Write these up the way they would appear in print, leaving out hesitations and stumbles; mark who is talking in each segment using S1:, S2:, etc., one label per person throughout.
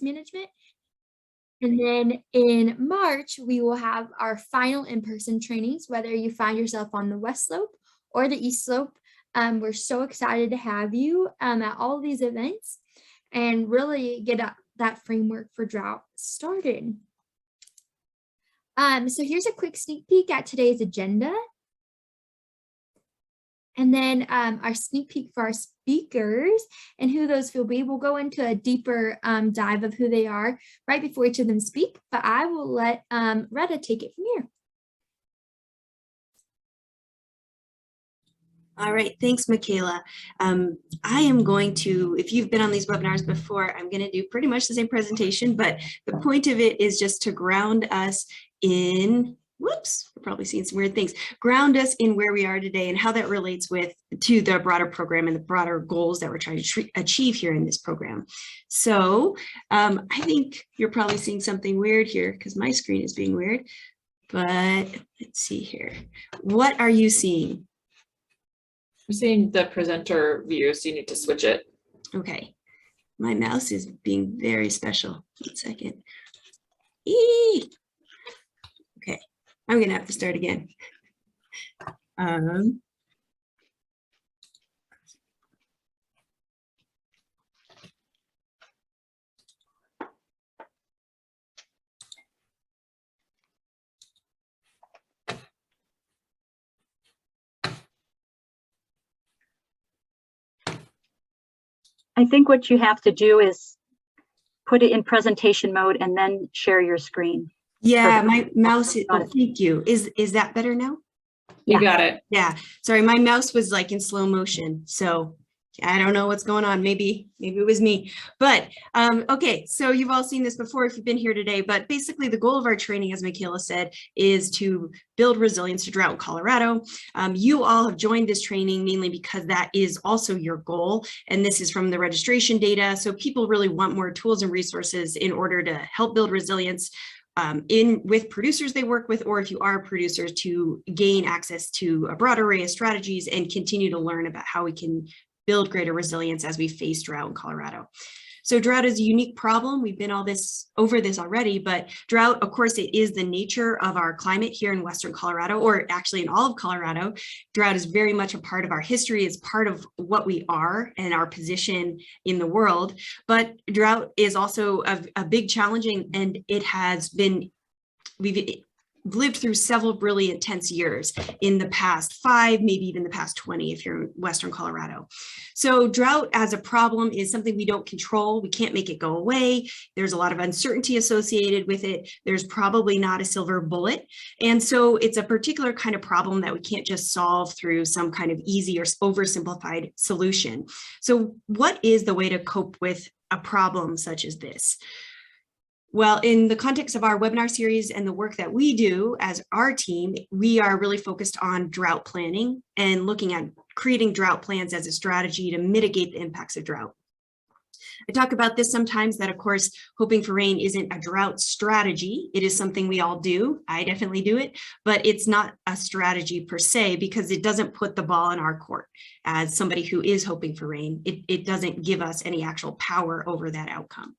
S1: resource management. And then in March, we will have our final in-person trainings, whether you find yourself on the West Slope or the East Slope. We're so excited to have you at all of these events and really get that framework for drought started. So here's a quick sneak peek at today's agenda. And then our sneak peek for our speakers and who those will be. We'll go into a deeper dive of who they are right before each of them speak, but I will let Retta take it from here.
S2: All right, thanks, Michaela. I am going to, if you've been on these webinars before, I'm going to do pretty much the same presentation, but the point of it is just to ground us in, whoops, we're probably seeing some weird things, ground us in where we are today and how that relates to the broader program and the broader goals that we're trying to achieve here in this program. So I think you're probably seeing something weird here because my screen is being weird, but let's see here. What are you seeing?
S3: I'm seeing the presenter view, so you need to switch it.
S2: Okay, my mouse is being very special. 1 second. Eee! Okay, I'm gonna have to start again.
S4: I think what you have to do is put it in presentation mode and then share your screen.
S2: Yeah, my mouse, oh, thank you. Is that better now?
S3: You got it.
S2: Yeah, sorry, my mouse was like in slow motion, so I don't know what's going on. Maybe it was me, but okay, so you've all seen this before if you've been here today, but basically the goal of our training, as Michaela said, is to build resilience to drought in Colorado. You all have joined this training mainly because that is also your goal, and this is from the registration data, so people really want more tools and resources in order to help build resilience with producers they work with, or if you are producers, to gain access to a broad array of strategies and continue to learn about how we can build greater resilience as we face drought in Colorado. So drought is a unique problem. We've been over this already, but drought, of course, it is the nature of our climate here in Western Colorado, or actually in all of Colorado. Drought is very much a part of our history. It's part of what we are and our position in the world. But drought is also a big challenging, and it has been, we've lived through several really intense years in the past 5, maybe even the past 20 if you're in Western Colorado. So drought as a problem is something we don't control. We can't make it go away. There's a lot of uncertainty associated with it. There's probably not a silver bullet. And so it's a particular kind of problem that we can't just solve through some kind of easy or oversimplified solution. So what is the way to cope with a problem such as this? Well, in the context of our webinar series and the work that we do as our team, we are really focused on drought planning and looking at creating drought plans as a strategy to mitigate the impacts of drought. I talk about this sometimes, that of course, hoping for rain isn't a drought strategy. It is something we all do. I definitely do it, but it's not a strategy per se, because it doesn't put the ball in our court as somebody who is hoping for rain. It doesn't give us any actual power over that outcome.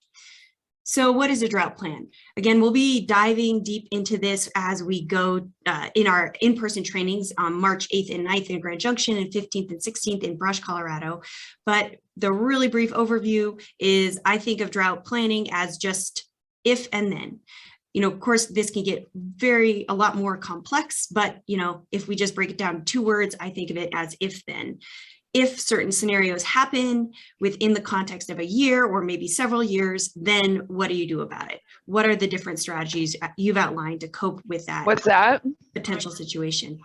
S2: So what is a drought plan? Again, we'll be diving deep into this as we go in our in-person trainings on March 8th and 9th in Grand Junction and 15th and 16th in Brush, Colorado. But the really brief overview is, I think of drought planning as just if and then. You know, of course, this can get a lot more complex, but, you know, if we just break it down to 2 words, I think of it as if then. If certain scenarios happen within the context of a year or maybe several years, then what do you do about it? What are the different strategies you've outlined to cope with that?
S5: What's that?
S2: Potential situation?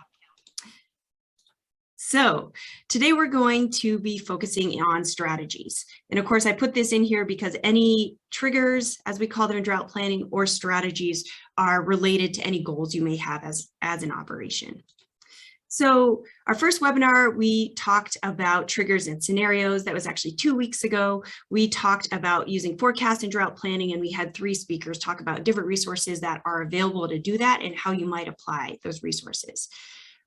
S2: So today we're going to be focusing on strategies. And of course, I put this in here because any triggers, as we call them in drought planning, or strategies are related to any goals you may have as an operation. So our first webinar, we talked about triggers and scenarios. That was actually 2 weeks ago. We talked about using forecast and drought planning, and we had 3 speakers talk about different resources that are available to do that and how you might apply those resources.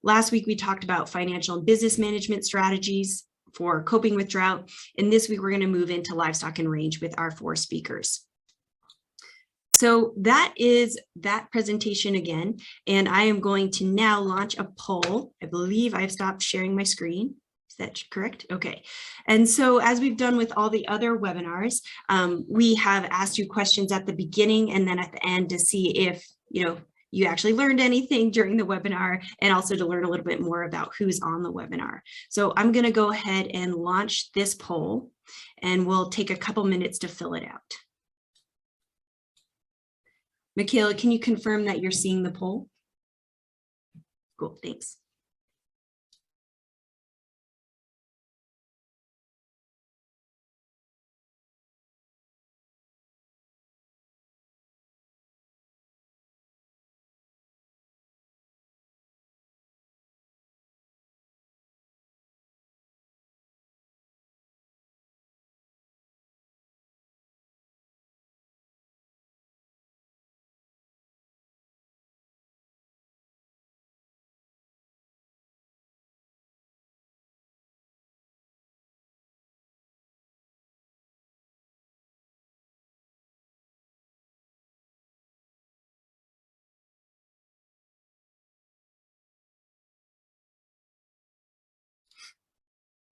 S2: Last week, we talked about financial and business management strategies for coping with drought. And this week, we're going to move into livestock and range with our 4 speakers. So that is that presentation again, and I am going to now launch a poll. I believe I've stopped sharing my screen. Is that correct? Okay. And so as we've done with all the other webinars, we have asked you questions at the beginning and then at the end to see if, you actually learned anything during the webinar, and also to learn a little bit more about who's on the webinar. So I'm going to go ahead and launch this poll, and we'll take a couple minutes to fill it out. Michaela, can you confirm that you're seeing the poll? Cool, thanks.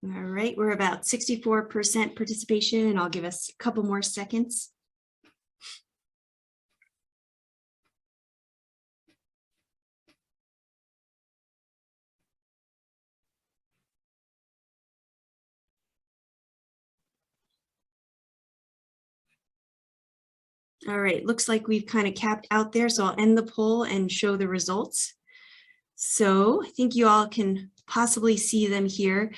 S2: All right, we're about 64% participation, and I'll give us a couple more seconds. All right, looks like we've kind of capped out there, so I'll end the poll and show the results. So I think you all can possibly see them here.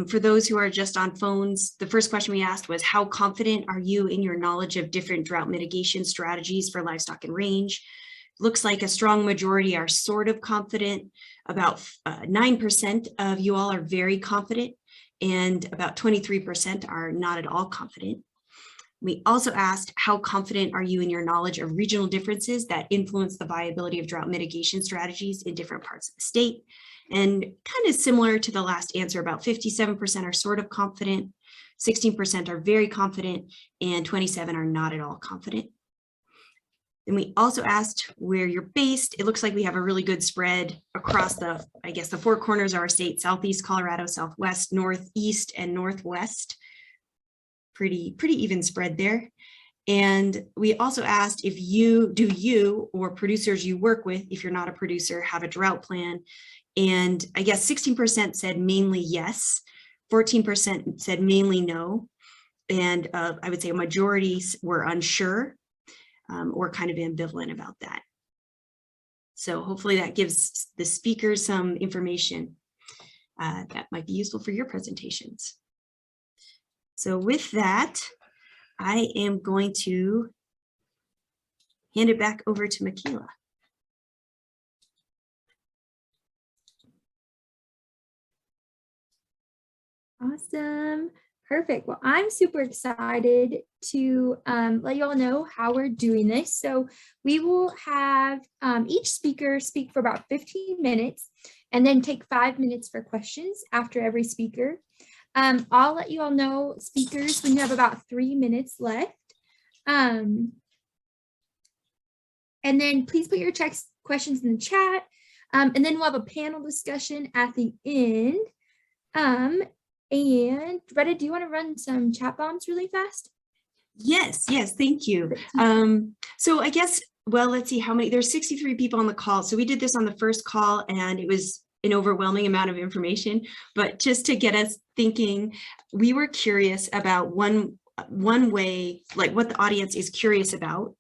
S2: For those who are just on phones, the first question we asked was, how confident are you in your knowledge of different drought mitigation strategies for livestock and range? Looks like a strong majority are sort of confident. About 9% of you all are very confident, and about 23% are not at all confident. We also asked, how confident are you in your knowledge of regional differences that influence the viability of drought mitigation strategies in different parts of the state? And kind of similar to the last answer, about 57% are sort of confident, 16% are very confident, and 27% are not at all confident. And we also asked where you're based. It looks like we have a really good spread across the, I guess, the four corners of our state: Southeast Colorado, Southwest, Northeast, and Northwest. Pretty even spread there. And we also asked if you or producers you work with, if you're not a producer, have a drought plan. And I guess 16% said mainly yes, 14% said mainly no. And I would say a majority were unsure or kind of ambivalent about that. So hopefully that gives the speakers some information that might be useful for your presentations. So with that, I am going to hand it back over to Michaela.
S1: Awesome. Perfect. Well, I'm super excited to let you all know how we're doing this. So we will have each speaker speak for about 15 minutes and then take 5 minutes for questions after every speaker. I'll let you all know, speakers, when you have about 3 minutes left. And then please put your questions in the chat. And then we'll have a panel discussion at the end. And Retta, do you want to run some chat bombs really fast?
S2: Yes, thank you. So I guess, well, let's see how many, there's 63 people on the call. So we did this on the first call and it was an overwhelming amount of information, but just to get us thinking, we were curious about one way, like what the audience is curious about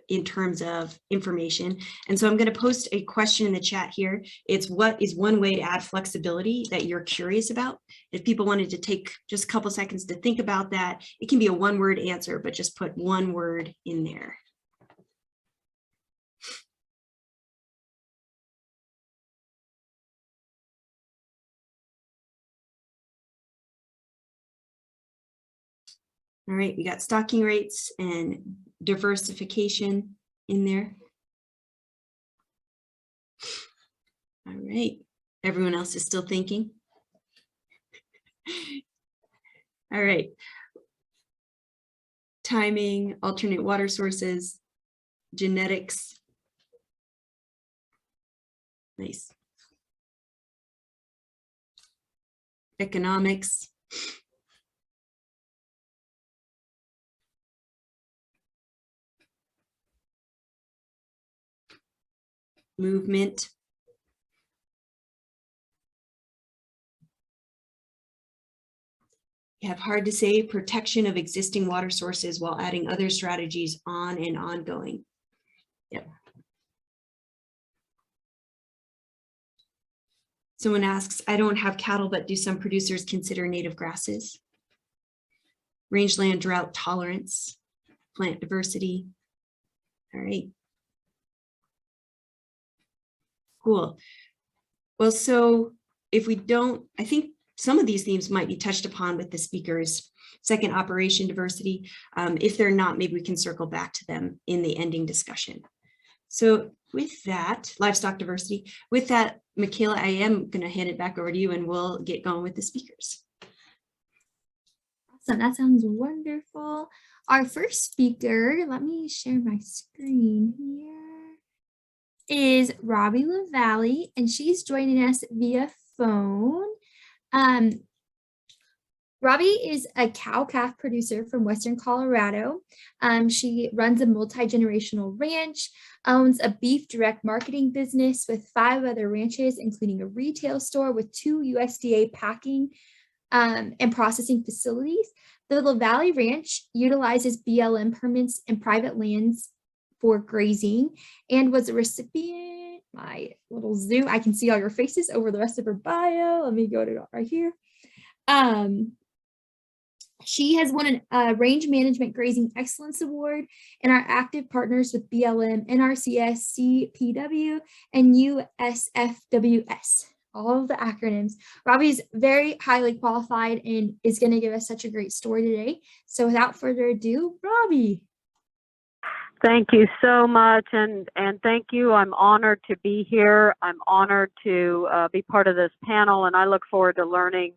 S2: in terms of information. And so I'm going to post a question in the chat here. It's, what is one way to add flexibility that you're curious about? If people wanted to take just a couple seconds to think about that, it can be a one-word answer, but just put one word in there. All right, we got stocking rates and diversification in there. All right, everyone else is still thinking. All right. Timing, alternate water sources. genetics. Nice. Economics. Movement. You have hard to say protection of existing water sources while adding other strategies on and ongoing. Yep. Someone asks, I don't have cattle, but do some producers consider native grasses? Rangeland drought tolerance, plant diversity. All right. Cool. Well, so if we don't, I think some of these themes might be touched upon with the speakers. Second, operation diversity. If they're not, maybe we can circle back to them in the ending discussion. So with that, livestock diversity, with that, Michaela, I am going to hand it back over to you and we'll get going with the speakers.
S1: Awesome, that sounds wonderful. Our first speaker, let me share my screen here, is Robbie LeValley, and she's joining us via phone. Robbie is a cow-calf producer from Western Colorado. She runs a multi-generational ranch, owns a beef direct marketing business with 5 other ranches, including a retail store with 2 USDA packing and processing facilities. The LeValley Ranch utilizes BLM permits and private lands for grazing and was a recipient, my little zoom, I can see all your faces over the rest of her bio. Let me go to it right here. She has won a Range Management Grazing Excellence Award and are active partners with BLM, NRCS, CPW, and USFWS, all of the acronyms. Robbie's very highly qualified and is going to give us such a great story today. So without further ado, Robbie.
S5: Thank you so much, and thank you. I'm honored to be here. I'm honored to be part of this panel, and I look forward to learning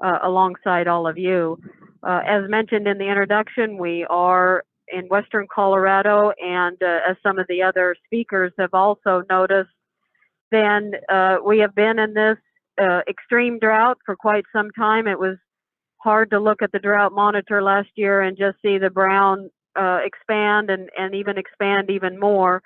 S5: alongside all of you. As mentioned in the introduction, we are in Western Colorado, and as some of the other speakers have also noticed, then we have been in this extreme drought for quite some time. It was hard to look at the drought monitor last year and just see the brown expand and even expand even more.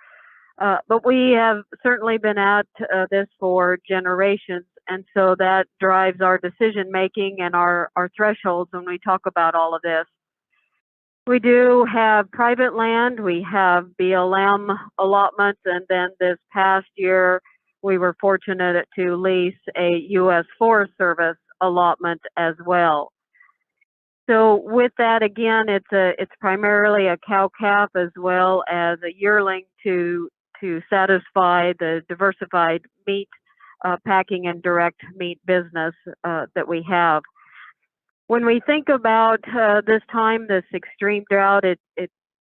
S5: But we have certainly been at this for generations, and so that drives our decision making and our thresholds when we talk about all of this. We do have private land, we have BLM allotments, and then this past year we were fortunate to lease a U.S. Forest Service allotment as well. So with that, again, it's primarily a cow-calf as well as a yearling to satisfy the diversified meat packing and direct meat business that we have. When we think about this time, this extreme drought, it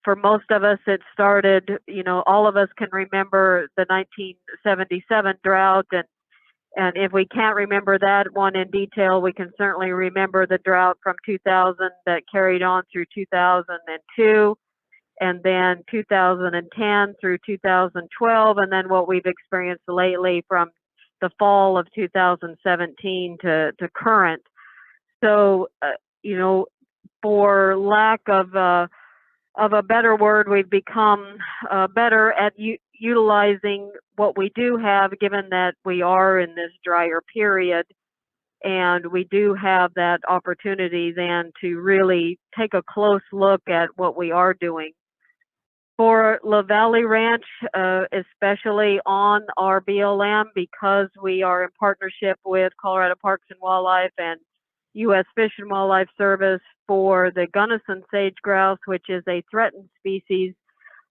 S5: for most of us, it started, you know, all of us can remember the 1977 drought, and if we can't remember that one in detail, we can certainly remember the drought from 2000 that carried on through 2002, and then 2010 through 2012, and then what we've experienced lately from the fall of 2017 to current. So, you know, for lack of a better word, we've become better at utilizing what we do have, given that we are in this drier period, and we do have that opportunity then to really take a close look at what we are doing. For LeValley Ranch, especially on our BLM, because we are in partnership with Colorado Parks and Wildlife and U.S. Fish and Wildlife Service for the Gunnison sage grouse, which is a threatened species,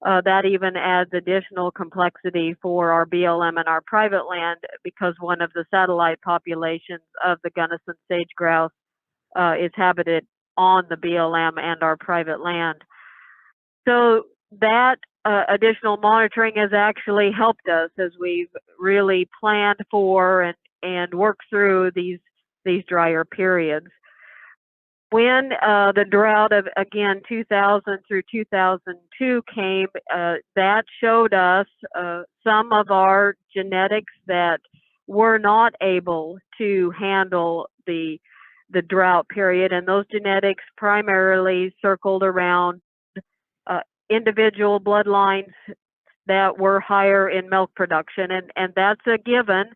S5: that even adds additional complexity for our BLM and our private land, because one of the satellite populations of the Gunnison sage grouse is habited on the BLM and our private land. So that additional monitoring has actually helped us as we've really planned for and worked through these drier periods. when the drought of, again, 2000 through 2002 came, that showed us some of our genetics that were not able to handle the drought period. And those genetics primarily circled around individual bloodlines that were higher in milk production. And that's a given.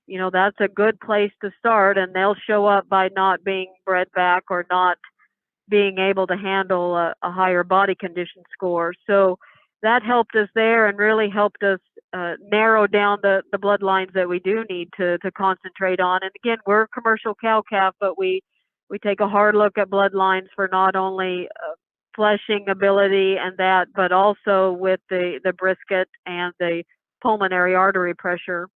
S5: You know, that's a good place to start, and they'll show up by not being bred back or not being able to handle a higher body condition score. So that helped us there and really helped us narrow down the bloodlines that we do need to concentrate on. And again, we're a commercial cow-calf, but we take a hard look at bloodlines for not only fleshing ability and that, but also with the brisket and the pulmonary artery pressure.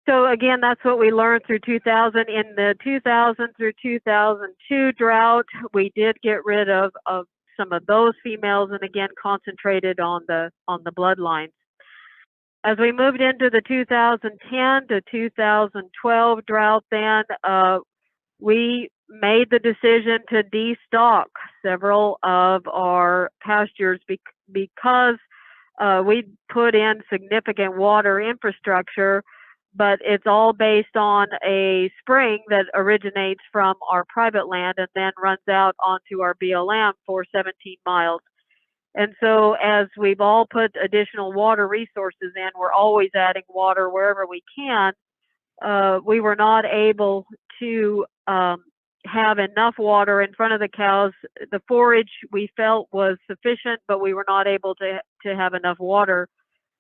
S5: So again, that's what we learned through 2000. In the 2000 through 2002 drought, we did get rid of some of those females and again concentrated on the bloodlines. As we moved into the 2010 to 2012 drought, then we made the decision to destock several of our pastures because we put in significant water infrastructure, but it's all based on a spring that originates from our private land and then runs out onto our BLM for 17 miles. And so as we've all put additional water resources in, we're always adding water wherever we can. We were not able to have enough water in front of the cows. The forage we felt was sufficient, but we were not able to have enough water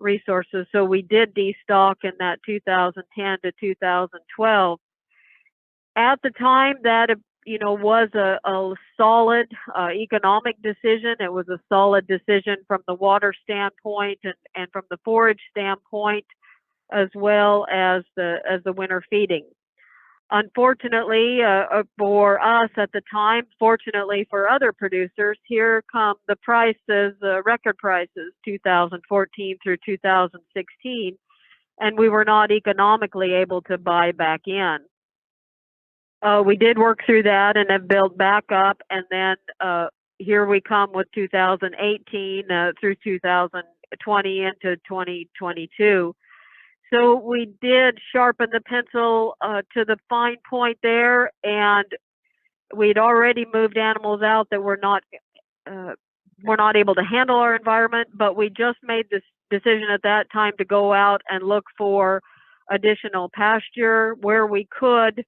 S5: resources. So we did destock in that 2010 to 2012. At the time, that was a solid economic decision. It was a solid decision from the water standpoint and from the forage standpoint, as well as the winter feeding. Unfortunately for us at the time, fortunately for other producers, here come the prices, record prices, 2014 through 2016, and we were not economically able to buy back in. We did work through that and have built back up, and then here we come with 2018 through 2020 into 2022. So we did sharpen the pencil to the fine point there, and we'd already moved animals out that were not able to handle our environment, but we just made this decision at that time to go out and look for additional pasture where we could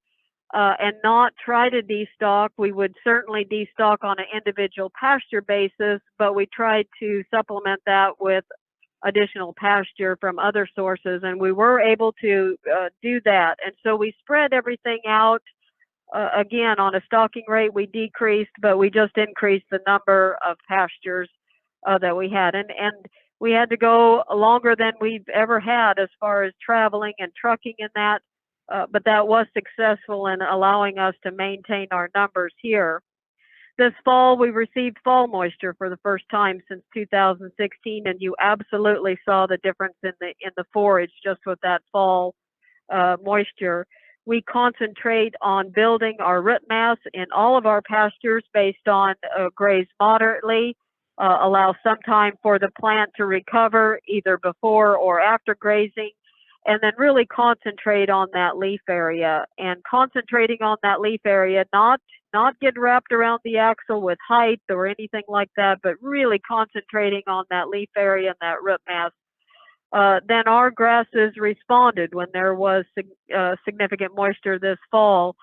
S5: and not try to destock. We would certainly destock on an individual pasture basis, but we tried to supplement that with additional pasture from other sources, and we were able to do that. And so we spread everything out. Again, on a stocking rate, we decreased, but we just increased the number of pastures that we had. And we had to go longer than we've ever had as far as traveling and trucking and that, but that was successful in allowing us to maintain our numbers here. This fall, we received fall moisture for the first time since 2016, and you absolutely saw the difference in the forage just with that fall moisture. We concentrate on building our root mass in all of our pastures based on graze moderately, allow some time for the plant to recover either before or after grazing, and then really concentrate on that leaf area. And concentrating on that leaf area, not get wrapped around the axle with height or anything like that, but really concentrating on that leaf area and that root mass. Then our grasses responded when there was significant moisture this fall.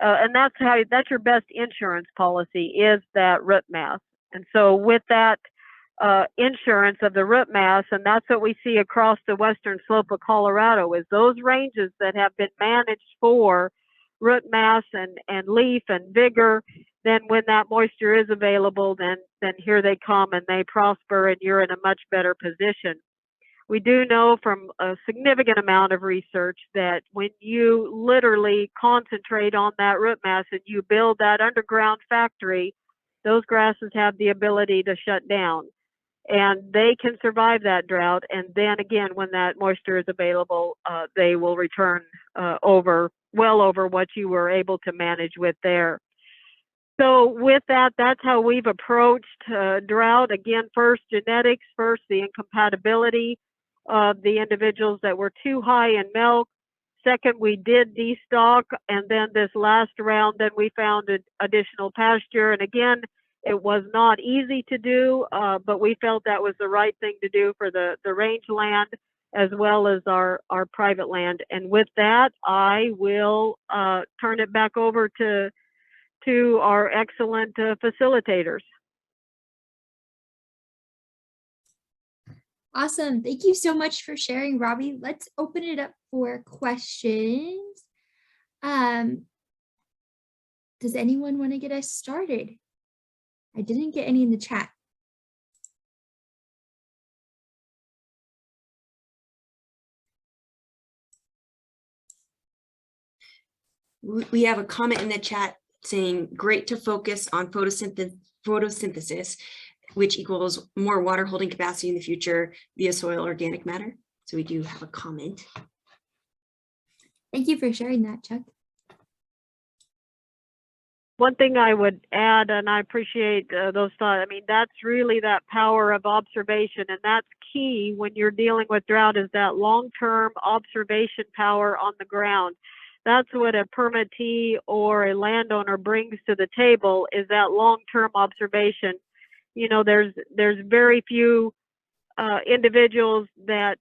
S5: And that's your best insurance policy, is that root mass. And so with that insurance of the root mass, and that's what we see across the western slope of Colorado, is those ranges that have been managed for root mass and leaf and vigor. Then when that moisture is available, then here they come and they prosper, and you're in a much better position. We do know from a significant amount of research that when you literally concentrate on that root mass and you build that underground factory, those grasses have the ability to shut down, and they can survive that drought. And then again, when that moisture is available, they will return well over what you were able to manage with there. So with that, that's how we've approached drought. Again, first genetics, first the incompatibility of the individuals that were too high in milk. Second, we did destock, and then this last round, then we found additional pasture. And again, it was not easy to do, but we felt that was the right thing to do for the range land as well as our private land. And with that, I will turn it back over to our excellent facilitators.
S1: Awesome. Thank you so much for sharing, Robbie. Let's open it up for questions. Does anyone want to get us started? I didn't get any in the chat.
S2: We have a comment in the chat saying, great to focus on photosynthesis, which equals more water holding capacity in the future via soil organic matter. So we do have a comment.
S1: Thank you for sharing that, Chuck.
S5: One thing I would add, and I appreciate those thoughts, I mean, that's really that power of observation, and that's key when you're dealing with drought, is that long-term observation power on the ground. That's what a permittee or a landowner brings to the table, is that long-term observation. You know, there's very few individuals that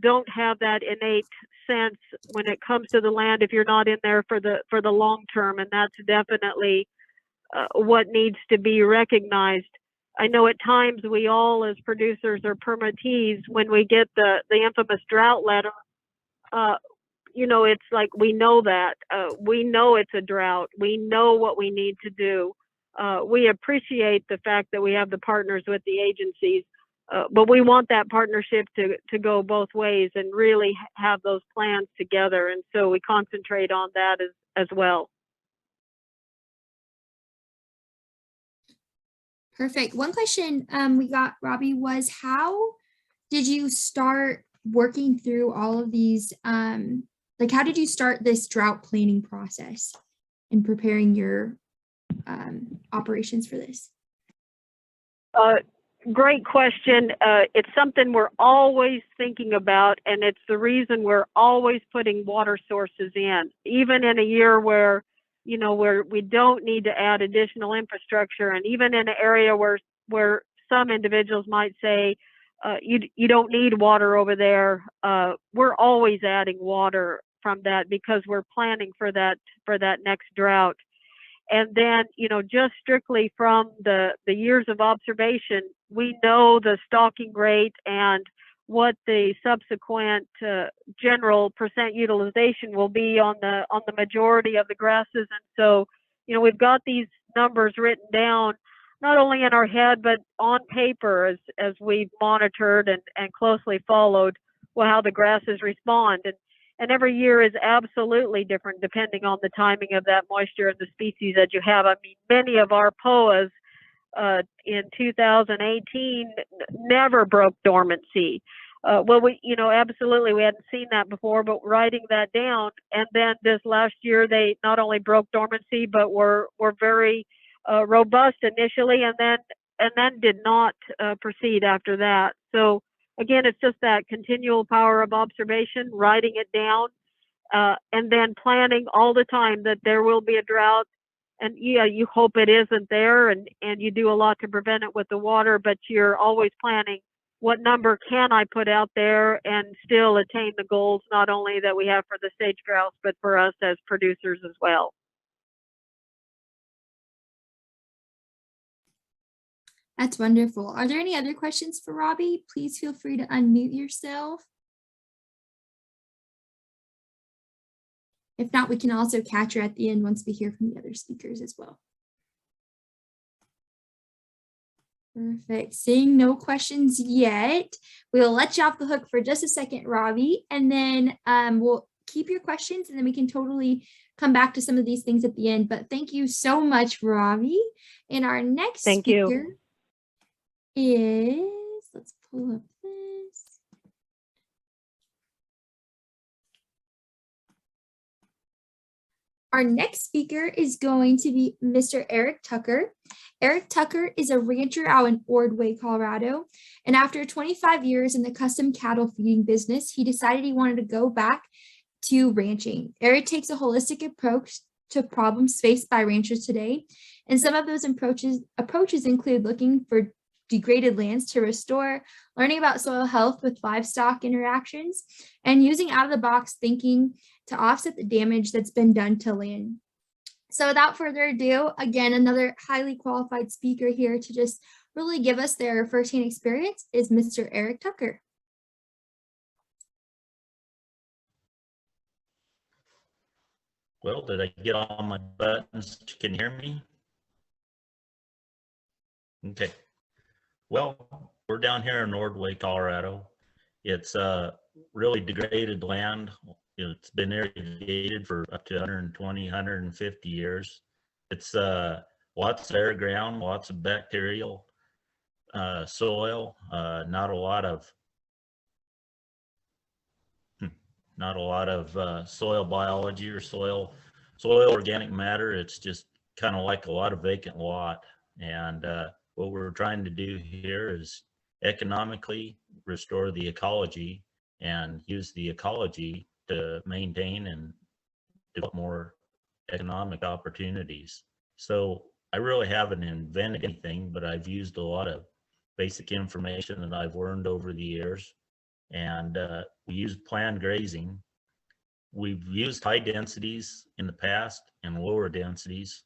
S5: don't have that innate sense when it comes to the land if you're not in there for the long term, and that's definitely what needs to be recognized. I know at times we all as producers or permittees, when we get the infamous drought letter, you know, it's like we know that we know it's a drought, we know what we need to do. We appreciate the fact that we have the partners with the agencies, but we want that partnership to go both ways and really have those plans together. And so we concentrate on that as well.
S1: Perfect. One question we got, Robbie, was how did you start working through all of these? Like, how did you start this drought planning process and preparing your operations for this?
S5: Great question. It's something we're always thinking about, and it's the reason we're always putting water sources in, even in a year where, you know, where we don't need to add additional infrastructure, and even in an area where some individuals might say, you don't need water over there. We're always adding water from that because we're planning for that next drought. And then, you know, just strictly from the years of observation, we know the stocking rate and what the subsequent general percent utilization will be on the majority of the grasses. And so, you know, we've got these numbers written down, not only in our head, but on paper as we've monitored and closely followed how the grasses respond. And every year is absolutely different depending on the timing of that moisture and the species that you have. I mean, many of our POAs in 2018 never broke dormancy. Well, you know, absolutely, we hadn't seen that before, but writing that down. And then this last year, they not only broke dormancy, but were very robust initially, and then did not proceed after that. So again, it's just that continual power of observation, writing it down, and then planning all the time that there will be a drought. And yeah, you hope it isn't there, and you do a lot to prevent it with the water, but you're always planning, what number can I put out there and still attain the goals, not only that we have for the sage grouse, but for us as producers as well.
S1: That's wonderful. Are there any other questions for Robbie? Please feel free to unmute yourself. If not, we can also catch her at the end once we hear from the other speakers as well. Perfect. Seeing no questions yet, we'll let you off the hook for just a second, Robbie, and then we'll keep your questions and then we can totally come back to some of these things at the end. But thank you so much, Robbie. And our next speaker is, let's pull up this. Our next speaker is going to be Mr. Erik Tucker. Erik Tucker is a rancher out in Ordway, Colorado. And after 25 years in the custom cattle feeding business, he decided he wanted to go back to ranching. Erik takes a holistic approach to problems faced by ranchers today. And some of those approaches include looking for degraded lands to restore, learning about soil health with livestock interactions, and using out-of-the-box thinking to offset the damage that's been done to land. So without further ado, again, another highly qualified speaker here to just really give us their firsthand experience is Mr. Erik Tucker.
S6: Well, did I get all my buttons? Can you hear me? Okay. Well, we're down here in Ordway, Colorado. It's really degraded land. It's been irrigated for up to 120, 150 years. It's lots of air ground, lots of bacterial soil, not a lot of soil biology or soil organic matter. It's just kind of like a lot of vacant lot. And what we're trying to do here is economically restore the ecology and use the ecology to maintain and develop more economic opportunities. So I really haven't invented anything, but I've used a lot of basic information that I've learned over the years. And we use planned grazing. We've used high densities in the past and lower densities.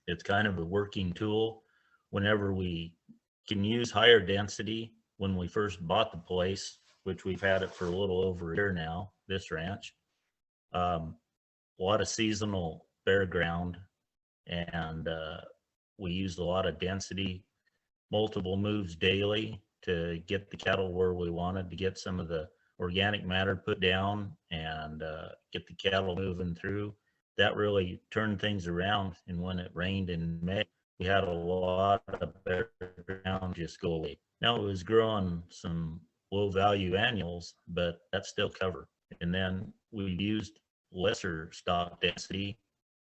S6: It's kind of a working tool whenever we can use higher density. When we first bought the place, which we've had it for a little over a year now, this ranch, a lot of seasonal bare ground, and we used a lot of density, multiple moves daily to get the cattle where we wanted to get some of the organic matter put down and get the cattle moving through. That really turned things around. And when it rained in May, we had a lot of bare ground just go away. Now it was growing some low value annuals, but that's still covered. And then we used lesser stock density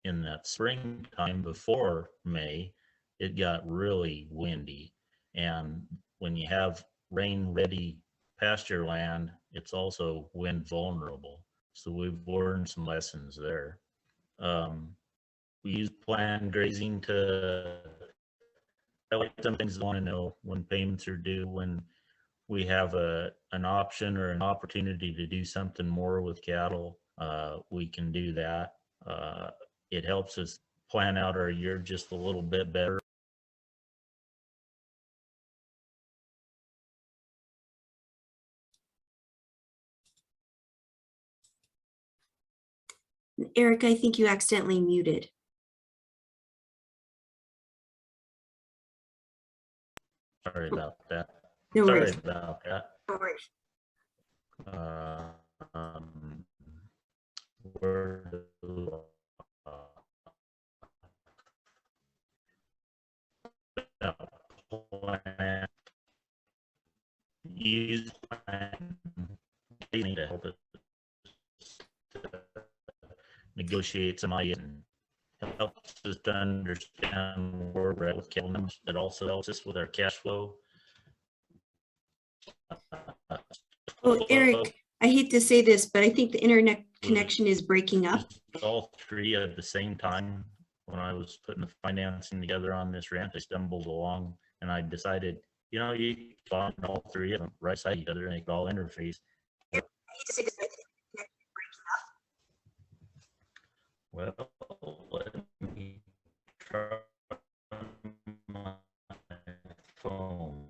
S6: in that springtime before May. It got really windy. And when you have rain ready pasture land, it's also wind vulnerable. So we've learned some lessons there. We use planned grazing to, like some things I want to know when payments are due, when we have an option or an opportunity to do something more with cattle, we can do that. It helps us plan out our year just a little bit better.
S2: Erik, I think you accidentally muted.
S6: Sorry about that.
S2: No
S6: Sorry
S2: worries.
S6: about that.
S2: No worries.
S6: Where do plan, use plan to help us negotiate some ideas and helps us to understand where we're at with cattle numbers. It also helps us with our cash flow.
S2: Oh, Erik, I hate to say this, but I think the internet connection is breaking up.
S6: All three at the same time. When I was putting the financing together on this ranch, I stumbled along and I decided, you know, you can all three of them right side each other and they could all interface.
S2: I hate to say this, but I think the connection is breaking up.
S6: Well, let me try my phone.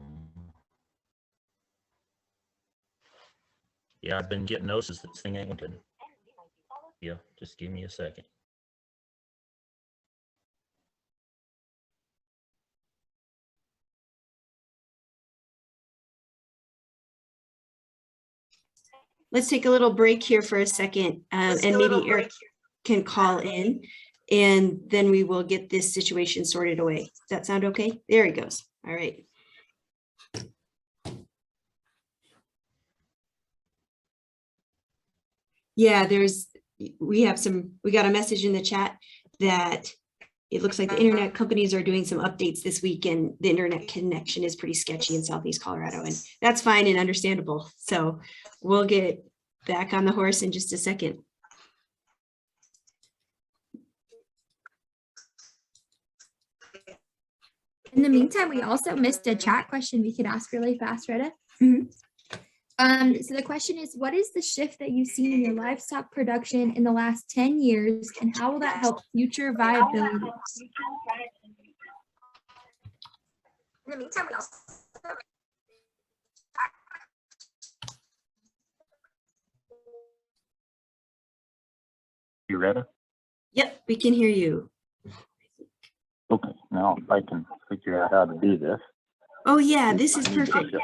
S6: Yeah, I've been getting notices that this thing ain't good. Yeah, just give me a second.
S2: Let's take a little break here for a second, and maybe Erik can call in, and then we will get this situation sorted away. Does that sound okay? There he goes. All right. Yeah, there's we got a message in the chat that it looks like the internet companies are doing some updates this week and the internet connection is pretty sketchy in Southeast Colorado, and that's fine and understandable. So we'll get back on the horse in just a second.
S1: In the meantime, we also missed a chat question we could ask really fast, Retta. So the question is, what is the shift that you've seen in your livestock production in the last 10 years, and how will that help future viability? In the meantime, we also
S7: You ready?
S2: Yep, we can hear you.
S7: Okay, now I can figure out how to do this.
S2: Oh yeah, this is perfect.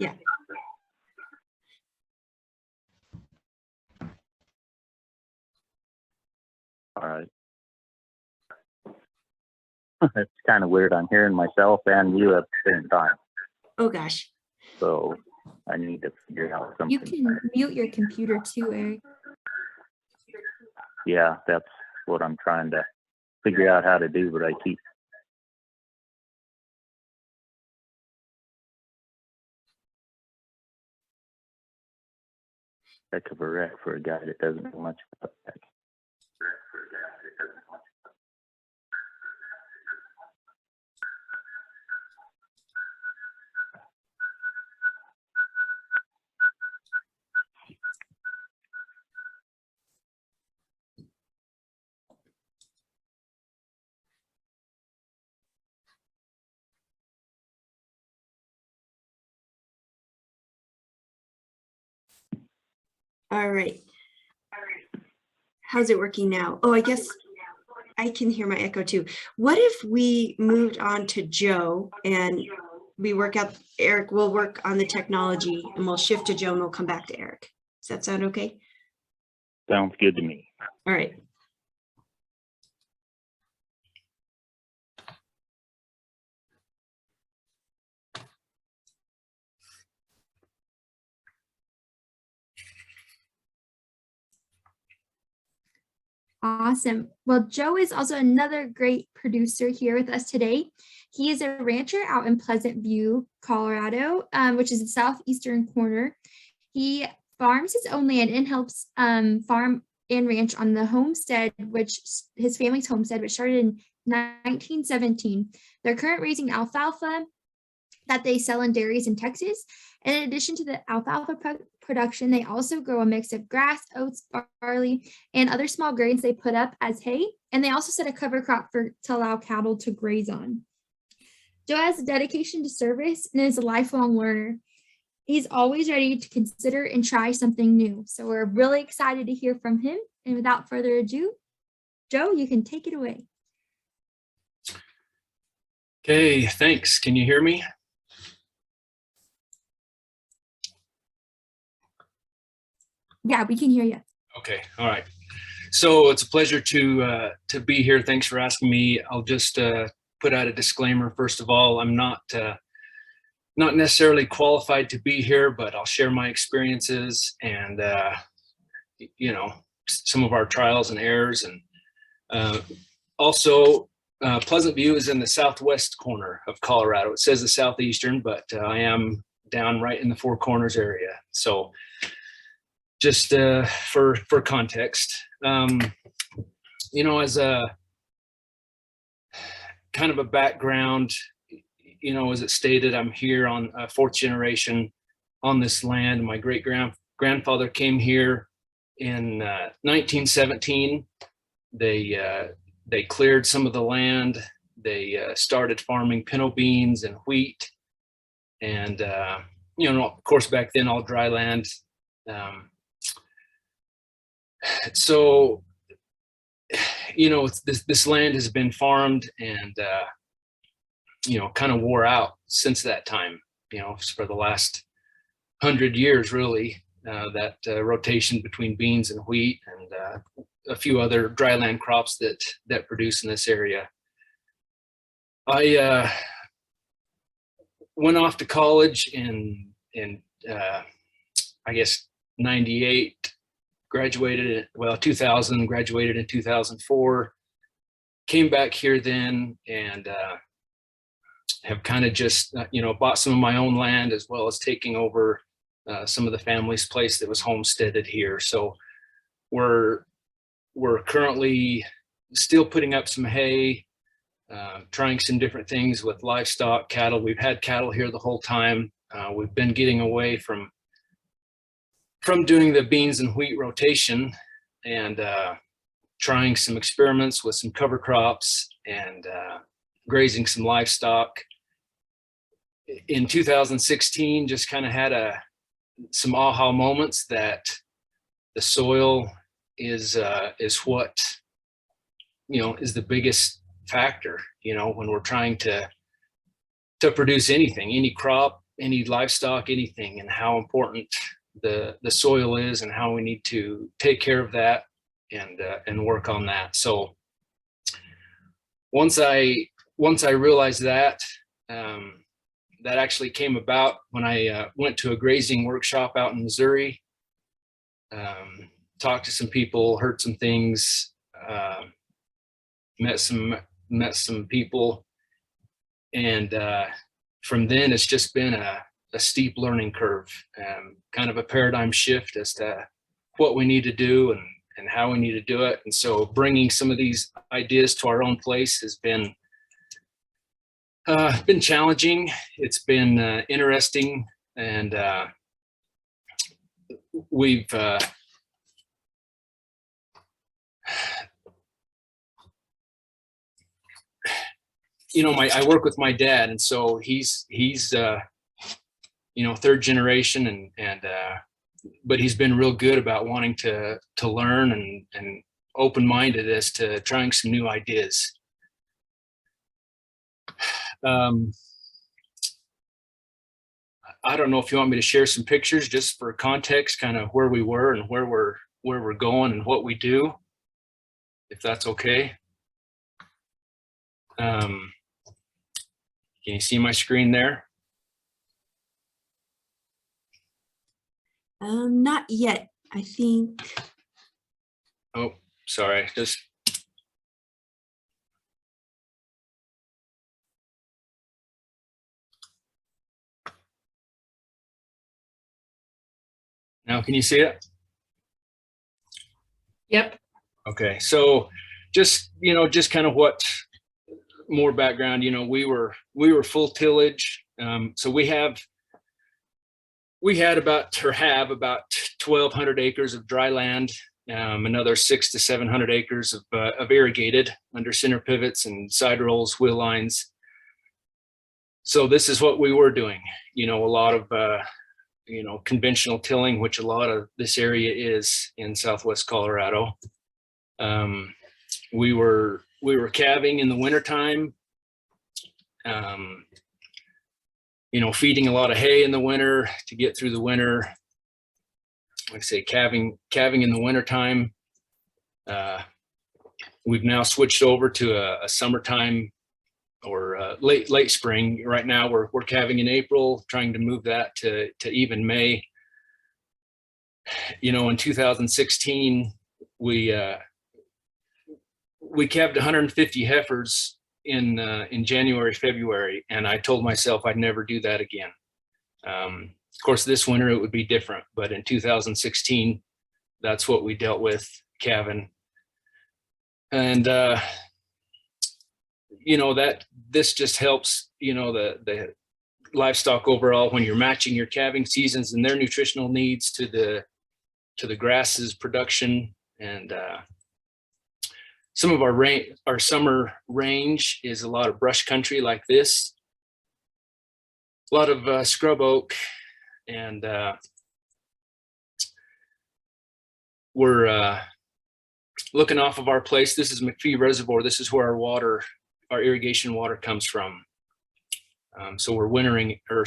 S2: Yeah.
S7: All right. It's kind of weird. I'm hearing myself and you at the same time.
S2: Oh gosh.
S7: So I need to figure out something.
S1: You can mute your computer too, Eric.
S7: Yeah, that's what I'm trying to figure out how to do, but I keep. Heck of a wreck for a guy that doesn't know much about that.
S2: All right. How's it working now? Oh, I guess I can hear my echo too. What if we moved on to Joe and we work out, Eric will work on the technology and we'll shift to Joe and we'll come back to Eric. Does that sound okay?
S7: Sounds good to me.
S2: All right.
S1: Awesome. Well, Joe is also another great producer here with us today. He is a rancher out in Pleasant View, Colorado, which is the southeastern corner. He farms his own land and helps farm and ranch on the homestead, which his family's homestead, which started in 1917. They're currently raising alfalfa that they sell in dairies in Texas. And in addition to the alfalfa production, they also grow a mix of grass, oats, barley, and other small grains they put up as hay. And they also set a cover crop to allow cattle to graze on. Joe has a dedication to service and is a lifelong learner. He's always ready to consider and try something new. So we're really excited to hear from him. And without further ado, Joe, you can take it away.
S8: Okay, thanks. Can you hear me?
S1: Yeah, we can hear you.
S8: Okay, all right. So it's a pleasure to be here. Thanks for asking me. I'll just put out a disclaimer. First of all, I'm not necessarily qualified to be here, but I'll share my experiences and you know, some of our trials and errors. And also, Pleasant View is in the southwest corner of Colorado. It says the southeastern, but I am down right in the Four Corners area. So just for context, you know, as a kind of a background, you know, as it stated, I'm here on fourth generation on this land. My great grandfather came here in 1917. They cleared some of the land. They started farming pinto beans and wheat, and you know, of course, back then all dry land. So, you know, this land has been farmed and you know, kind of wore out since that time. You know, for the last 100 years, really, that rotation between beans and wheat and a few other dryland crops that produce in this area. I went off to college in I guess 98, graduated, well, 2000, graduated in 2004, came back here then, and have kind of just, bought some of my own land, as well as taking over some of the family's place that was homesteaded here. So we're currently still putting up some hay, trying some different things with livestock, cattle. We've had cattle here the whole time. We've been getting away from doing the beans and wheat rotation, and trying some experiments with some cover crops and grazing some livestock. In 2016, just kind of had some aha moments that the soil is what, is the biggest factor, when we're trying to produce anything, any crop, any livestock, anything, and how important the soil is, and how we need to take care of that and work on that. So once I realized that, that actually came about when I went to a grazing workshop out in Missouri, talked to some people, heard some things, met some people, and from then it's just been a steep learning curve, kind of a paradigm shift as to what we need to do and how we need to do it. And so bringing some of these ideas to our own place has been challenging. It's been interesting, and we've I work with my dad, and so he's third generation, and but he's been real good about wanting to learn and open-minded as to trying some new ideas. I don't know if you want me to share some pictures just for context, kind of where we were and where we're going and what we do, if that's okay. Can you see my screen there?
S2: Not yet, I think.
S8: Oh, sorry, just. Now, can you see it?
S3: Yep.
S8: Okay, so just kind of what more background, we were full tillage. So we have about 1,200 acres of dry land, another 600 to 700 acres of irrigated under center pivots and side rolls, wheel lines. So this is what we were doing, a lot of conventional tilling, which a lot of this area is in Southwest Colorado. We were calving in the wintertime, feeding a lot of hay in the winter to get through the winter. Like I say, calving in the wintertime. We've now switched over to a summertime or late spring. Right now we're calving in April, trying to move that to even May. In 2016, we calved 150 heifers in January, February, and I told myself I'd never do that again. Of course, this winter it would be different, but in 2016, that's what we dealt with, calving. And that this just helps, the livestock overall when you're matching your calving seasons and their nutritional needs to the grass's production. And some of our summer range is a lot of brush country like this, a lot of scrub oak, and we're looking off of our place. This is McPhee Reservoir. This is where our irrigation water comes from. So we're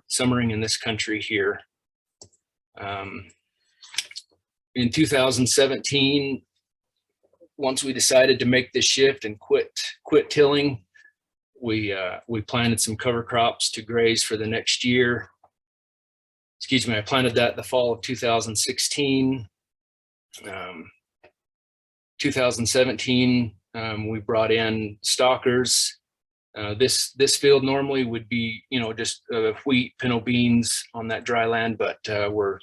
S8: summering in this country here. In 2017, once we decided to make this shift and quit tilling, we planted some cover crops to graze for the next year. I planted that the fall of 2016. 2017, we brought in stalkers. This field normally would be, just wheat, pinto beans on that dry land, but we're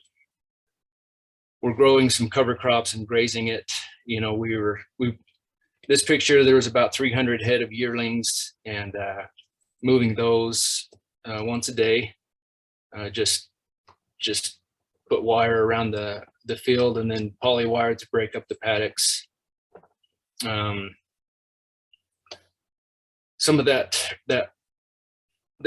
S8: growing some cover crops and grazing it. This picture, there was about 300 head of yearlings, and moving those once a day. Just put wire around the field and then poly wire to break up the paddocks. Some of that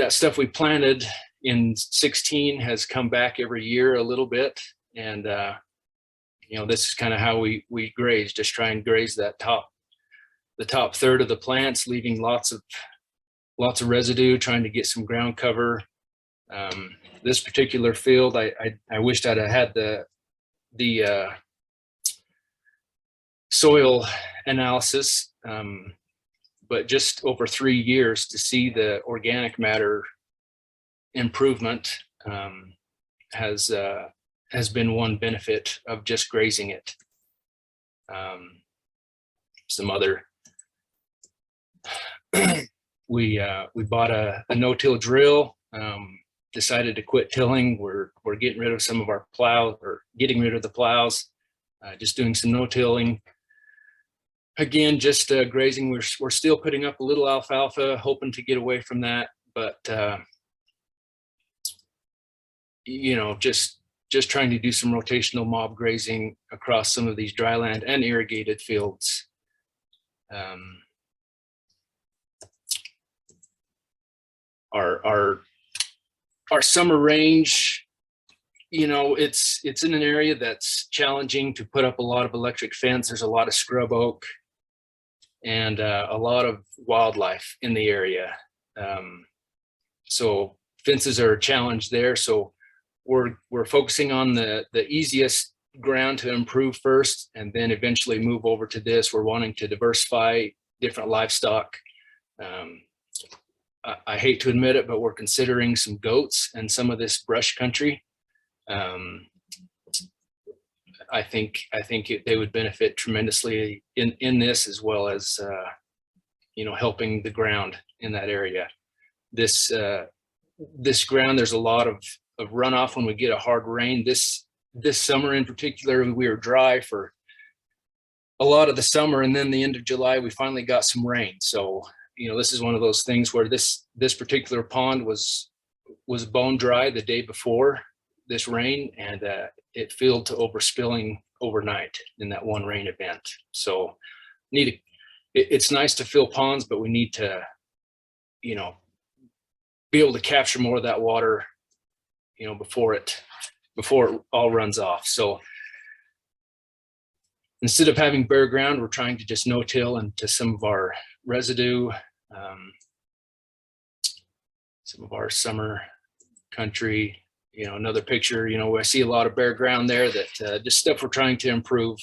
S8: stuff we planted in 16 has come back every year a little bit, and this is kind of how we graze. Just try and graze the top third of the plants, leaving lots of residue, trying to get some ground cover. This particular field, I wished I'd have had the soil analysis, but just over 3 years to see the organic matter improvement has been one benefit of just grazing it. Some other, we bought a no-till drill. Decided to quit tilling. We're getting rid of some of our getting rid of the plows, just doing some no-tilling. Again, just grazing. We're still putting up a little alfalfa, hoping to get away from that, but just trying to do some rotational mob grazing across some of these dryland and irrigated fields. Our summer range, it's in an area that's challenging to put up a lot of electric fence. There's a lot of scrub oak and a lot of wildlife in the area. So fences are a challenge there. So we're focusing on the easiest ground to improve first, and then eventually move over to this. We're wanting to diversify different livestock. I hate to admit it, but we're considering some goats and some of this brush country. I think they would benefit tremendously in this, as well as helping the ground in that area. This ground, there's a lot of runoff when we get a hard rain. This summer in particular, we were dry for a lot of the summer, and then the end of July we finally got some rain. So this is one of those things where this particular pond was bone dry the day before this rain, and it filled to overspilling overnight in that one rain event. So it's nice to fill ponds, but we need to be able to capture more of that water before it all runs off. So instead of having bare ground, we're trying to just no-till into some of our residue, some of our summer country. Another picture, I see a lot of bare ground there, that just stuff we're trying to improve.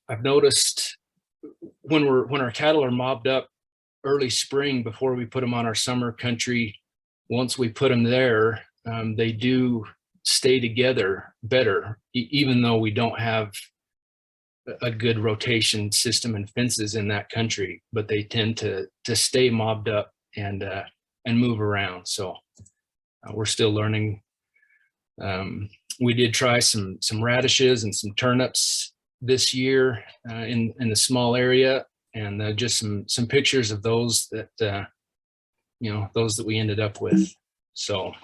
S8: I've noticed when our cattle are mobbed up early spring before we put them on our summer country, once we put them there, they do stay together better, even though we don't have a good rotation system and fences in that country, but they tend to stay mobbed up and move around. So we're still learning. We did try some radishes and some turnips this year in the small area, and just some pictures of those that those that we ended up with. So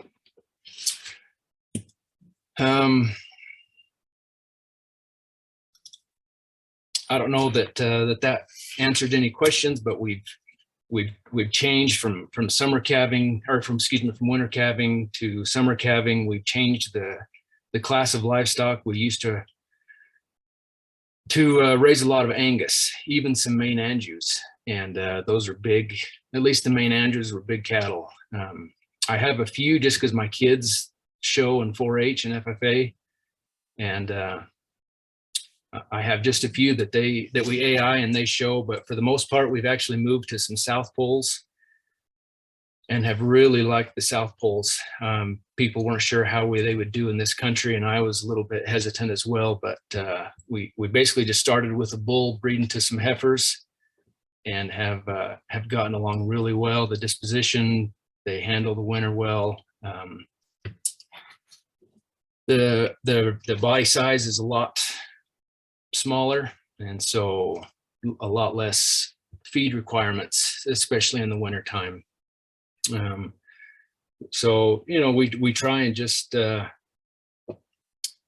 S8: I don't know that answered any questions, but we've changed from summer calving, or from winter calving to summer calving. We've changed the class of livestock. We used to raise a lot of Angus, even some Maine Anjous, and those are big. At least the Maine Anjous were big cattle. I have a few just because my kids show in 4-H and FFA, and I have just a few that we AI and they show, but for the most part, we've actually moved to some South Poles. and have really liked the South Poles. People weren't sure how they would do in this country, and I was a little bit hesitant as well, but we basically just started with a bull breeding to some heifers, and have gotten along really well. The disposition, they handle the winter well. The body size is a lot smaller, and so a lot less feed requirements, especially in the winter time. So, you know, we try and just, you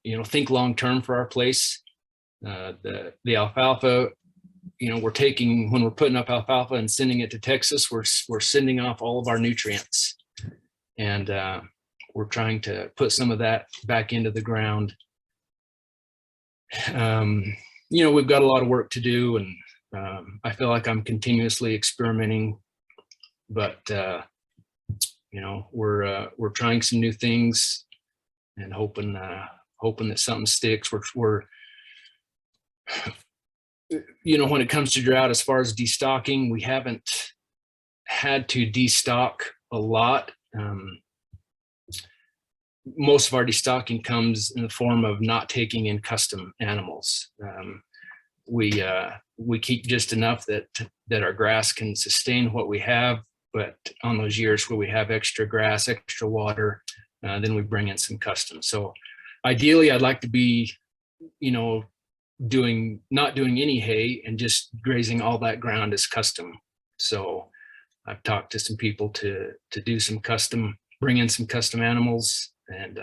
S8: know, think long term for our place. The alfalfa, you know, when we're putting up alfalfa and sending it to Texas, we're sending off all of our nutrients, and we're trying to put some of that back into the ground. You know, we've got a lot of work to do, and I feel like I'm continuously experimenting, but you know, we're trying some new things and hoping that something sticks. We're you know, when it comes to drought, as far as destocking, we haven't had to destock a lot. Most of our destocking comes in the form of not taking in custom animals. We keep just enough that our grass can sustain what we have, but on those years where we have extra grass, extra water, then we bring in some custom. So ideally, I'd like to be, you know, not doing any hay and just grazing all that ground as custom. So I've talked to some people to do some custom, bring in some custom animals, and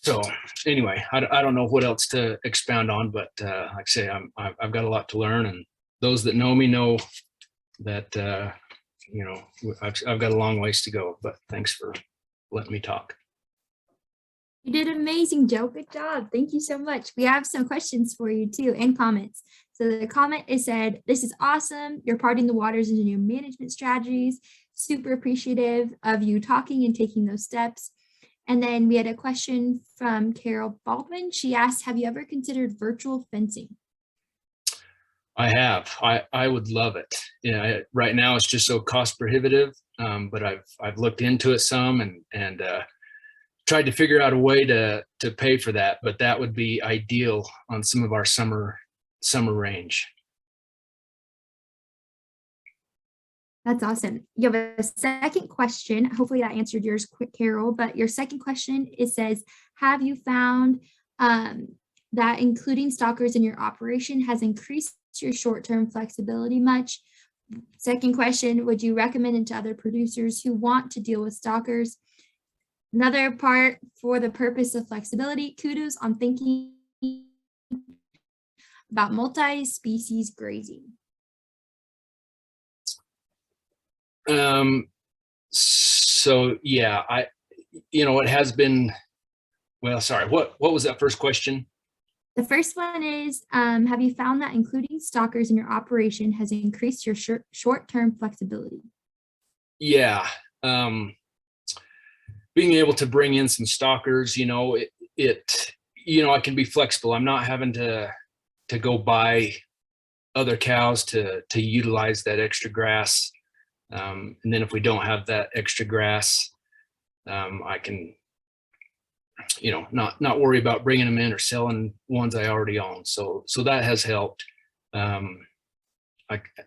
S8: so anyway, I don't know what else to expound on, but like I say, I've got a lot to learn, and those that know me know that you know, I've got a long ways to go. But thanks for letting me talk.
S1: You did amazing, Joe. Good job. Thank you so much. We have some questions for you too, and comments. So the comment is said, "This is awesome. You're parting the waters into new management strategies. Super appreciative of you talking and taking those steps." And then we had a question from Carol Baldwin. She asked, "Have you ever considered virtual fencing?"
S8: I have. I would love it. Yeah, right now it's just so cost prohibitive, but I've looked into it some, and tried to figure out a way to pay for that, but that would be ideal on some of our summer range.
S1: That's awesome. You have a second question. Hopefully that answered yours quick, Carol, but your second question, it says, "Have you found that including stalkers in your operation has increased your short-term flexibility much?" Second question, "Would you recommend it to other producers who want to deal with stalkers?" Another part, "For the purpose of flexibility, kudos on thinking about multi-species grazing."
S8: So yeah, you know, it has been, well, sorry, what was that first question?
S1: The first one is, have you found that including stalkers in your operation has increased your short-term flexibility?
S8: Yeah. Being able to bring in some stalkers, you know, you know, I can be flexible. I'm not having to go buy other cows to utilize that extra grass. And then if we don't have that extra grass, I can, you know, not worry about bringing them in or selling ones I already own. So that has helped.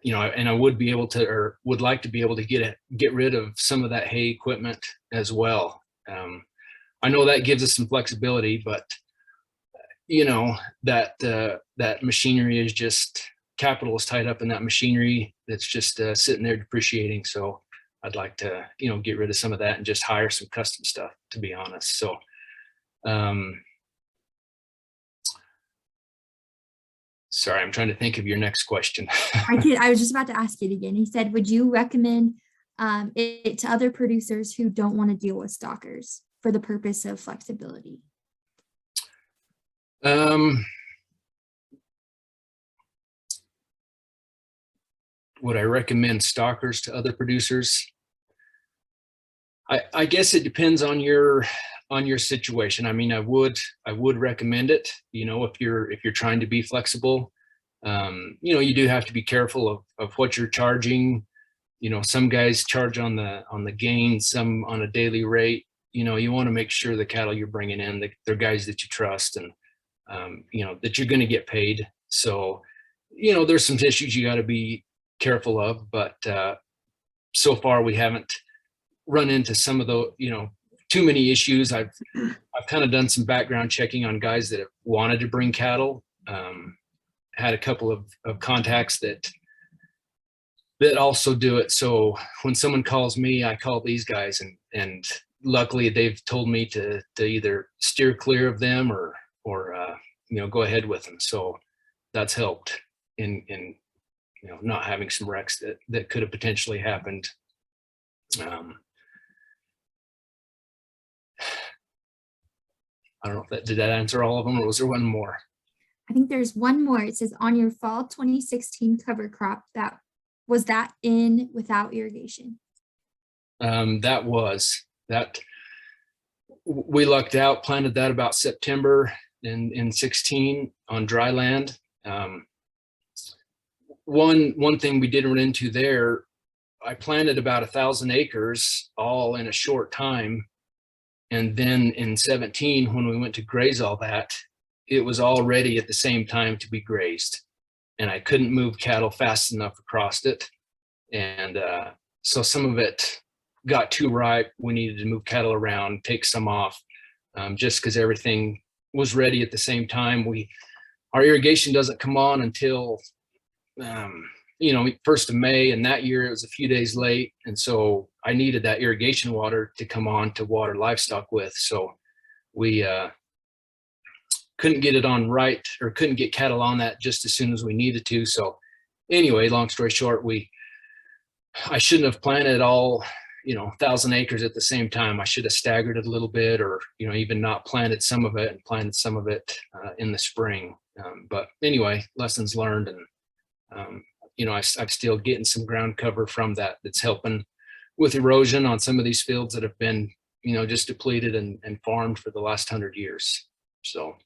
S8: You know, and I would be able to, or would like to be able to get rid of some of that hay equipment as well. I know that gives us some flexibility, but you know, that machinery is just, capital is tied up in that machinery that's just sitting there depreciating. So I'd like to, you know, get rid of some of that and just hire some custom stuff, to be honest. So sorry, I'm trying to think of your next question.
S1: I was just about to ask it again. He said, "Would you recommend it to other producers who don't want to deal with stalkers for the purpose of flexibility?"
S8: Would I recommend stalkers to other producers? I guess it depends on your situation. I mean, I would recommend it, you know, if you're trying to be flexible. You do have to be careful of what you're charging. Some guys charge on the gain, some on a daily rate. You want to make sure the cattle you're bringing in, they're guys that you trust, and that you're going to get paid. So, there's some issues you got to be careful of, but so far we haven't run into some of the, too many issues. I've kind of done some background checking on guys that have wanted to bring cattle. Had a couple of contacts that also do it. So when someone calls me, I call these guys, and luckily they've told me to either steer clear of them or go ahead with them. So that's helped in not having some wrecks that could have potentially happened. I don't know if did that answer all of them, or was there one more?
S1: I think there's one more. It says on your fall 2016 cover crop, was that in without irrigation?
S8: That we lucked out, planted that about September in 16 on dry land. One thing we did run into there, I planted about 1,000 acres all in a short time. And then in 17, when we went to graze all that, it was all ready at the same time to be grazed. And I couldn't move cattle fast enough across it. And so some of it got too ripe. We needed to move cattle around, take some off, just because everything was ready at the same time. Our irrigation doesn't come on until 1st of May, and that year it was a few days late, and so I needed that irrigation water to come on to water livestock with. So we couldn't get it on right, or couldn't get cattle on that just as soon as we needed to. So anyway, long story short, I shouldn't have planted all 1,000 acres at the same time. I should have staggered it a little bit, or even not planted some of it and planted some of it in the spring. But anyway, lessons learned, and I'm still getting some ground cover from that's helping with erosion on some of these fields that have been, just depleted and farmed for the last 100 years. So.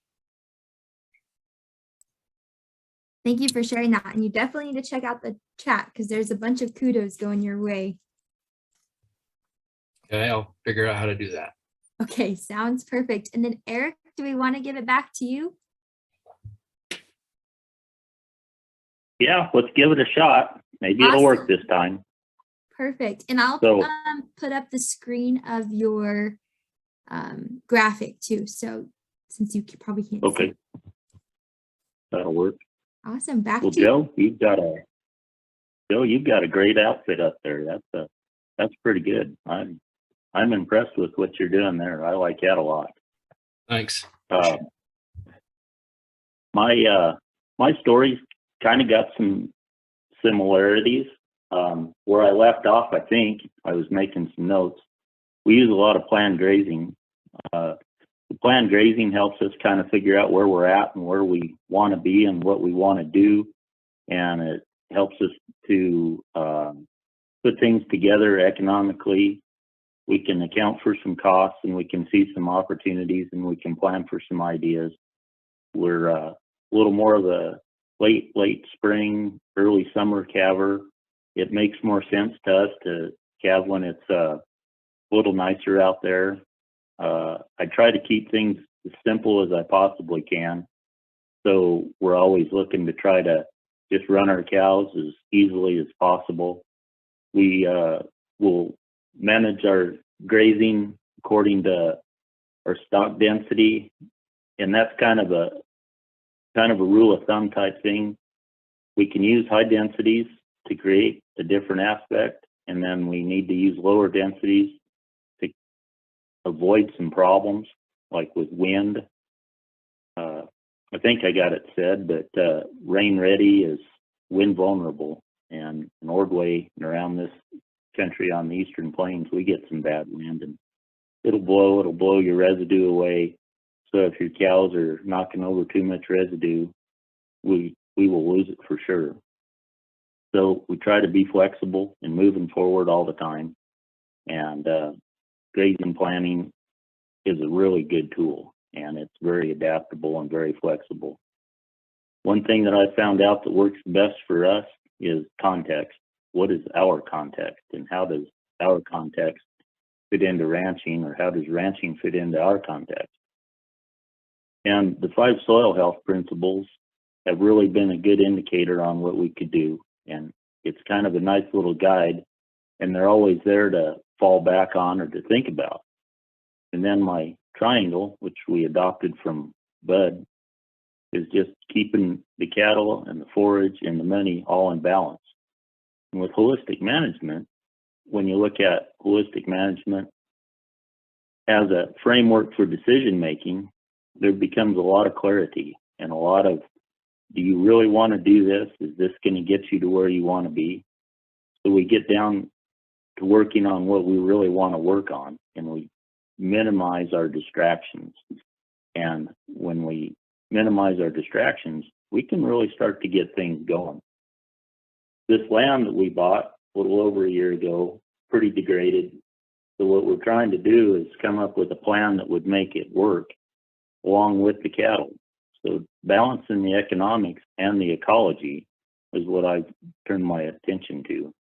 S1: Thank you for sharing that. And you definitely need to check out the chat because there's a bunch of kudos going your way.
S8: Okay, I'll figure out how to do that.
S1: Okay, sounds perfect. And then Erik, do we want to give it back to you?
S7: Yeah, let's give it a shot. Maybe it'll work this time.
S1: Perfect. And I'll put up the screen of your graphic too. So since you probably can't see it.
S7: That'll work.
S1: Awesome. Back
S7: to you. Joe, you've got a great outfit up there. That's pretty good. I'm impressed with what you're doing there. I like that a lot.
S8: Thanks.
S7: My story's kind of got some similarities. Where I left off, I think I was making some notes. We use a lot of planned grazing. The planned grazing helps us kind of figure out where we're at and where we want to be and what we want to do. And it helps us to put things together economically. We can account for some costs, and we can see some opportunities, and we can plan for some ideas. We're a little more of a late spring, early summer calver. It makes more sense to us to calve when it's a little nicer out there. I try to keep things as simple as I possibly can. So we're always looking to try to just run our cows as easily as possible. We will manage our grazing according to our stock density, and that's kind of a rule of thumb type thing. We can use high densities to create a different aspect, and then we need to use lower densities to avoid some problems, like with wind. I think I got it said, but rain ready is wind vulnerable, and in Ordway and around this country on the eastern plains, we get some bad wind, and it'll blow your residue away. So if your cows are knocking over too much residue, we will lose it for sure. So we try to be flexible and moving forward all the time. And grazing planning is a really good tool, and it's very adaptable and very flexible. One thing that I found out that works best for us is context. What is our context, and how does our context fit into ranching, or how does ranching fit into our context? And the 5 soil health principles have really been a good indicator on what we could do. And it's kind of a nice little guide, and they're always there to fall back on or to think about. And then my triangle, which we adopted from Bud, is just keeping the cattle and the forage and the money all in balance. And with holistic management, when you look at holistic management as a framework for decision making, there becomes a lot of clarity and a lot of, do you really want to do this? Is this going to get you to where you want to be? So we get down to working on what we really want to work on, and we minimize our distractions. And when we minimize our distractions, we can really start to get things going. This land that we bought a little over a year ago, pretty degraded. So what we're trying to do is come up with a plan that would make it work along with the cattle. So balancing the economics and the ecology is what I've turned my attention to.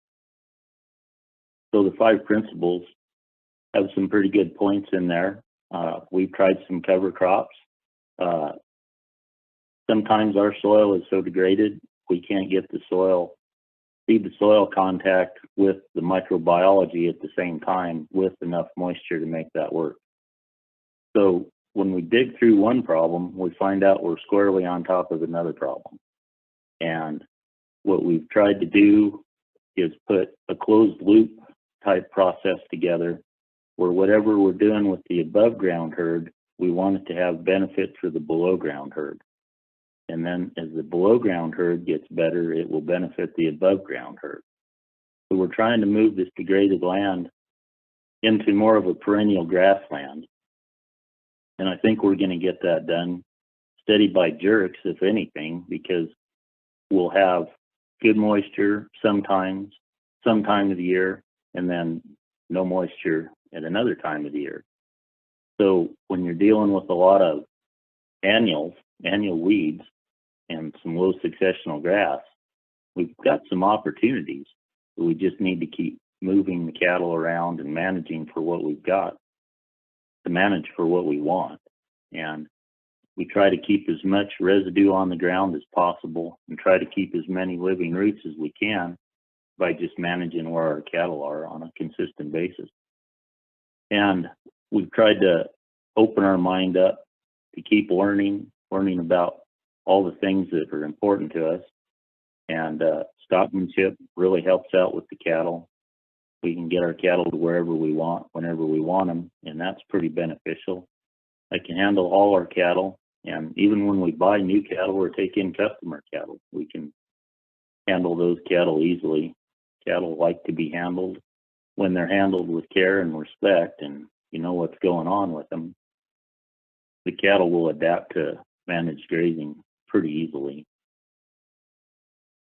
S7: So the 5 principles have some pretty good points in there. We've tried some cover crops. Sometimes our soil is so degraded, we can't get the soil, feed the soil contact with the microbiology at the same time with enough moisture to make that work. So when we dig through one problem, we find out we're squarely on top of another problem. And what we've tried to do is put a closed loop type process together where whatever we're doing with the above ground herd, we want it to have benefit for the below ground herd. And then as the below ground herd gets better, it will benefit the above ground herd. So we're trying to move this degraded land into more of a perennial grassland. And I think we're going to get that done steady by jerks, if anything, because we'll have good moisture sometimes, some time of the year, and then no moisture at another time of the year. So when you're dealing with a lot of annual weeds and some low successional grass, we've got some opportunities. We just need to keep moving the cattle around and managing for what we've got to manage for what we want. And we try to keep as much residue on the ground as possible and try to keep as many living roots as we can by just managing where our cattle are on a consistent basis. And we've tried to open our mind up to keep learning about all the things that are important to us. And stockmanship really helps out with the cattle. We can get our cattle to wherever we want, whenever we want them, and that's pretty beneficial. I can handle all our cattle, and even when we buy new cattle or take in customer cattle, we can handle those cattle easily. Cattle like to be handled. When they're handled with care and respect, and you know what's going on with them, the cattle will adapt to managed grazing pretty easily.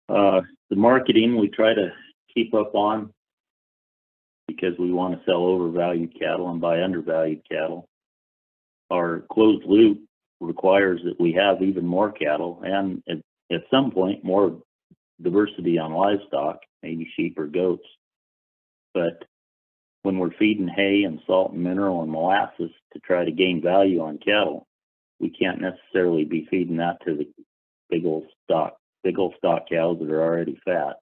S7: The marketing we try to keep up on because we want to sell overvalued cattle and buy undervalued cattle. Our closed loop requires that we have even more cattle and at some point more diversity on livestock, maybe sheep or goats. But when we're feeding hay and salt and mineral and molasses to try to gain value on cattle, we can't necessarily be feeding that to the big old stock cows that are already fat.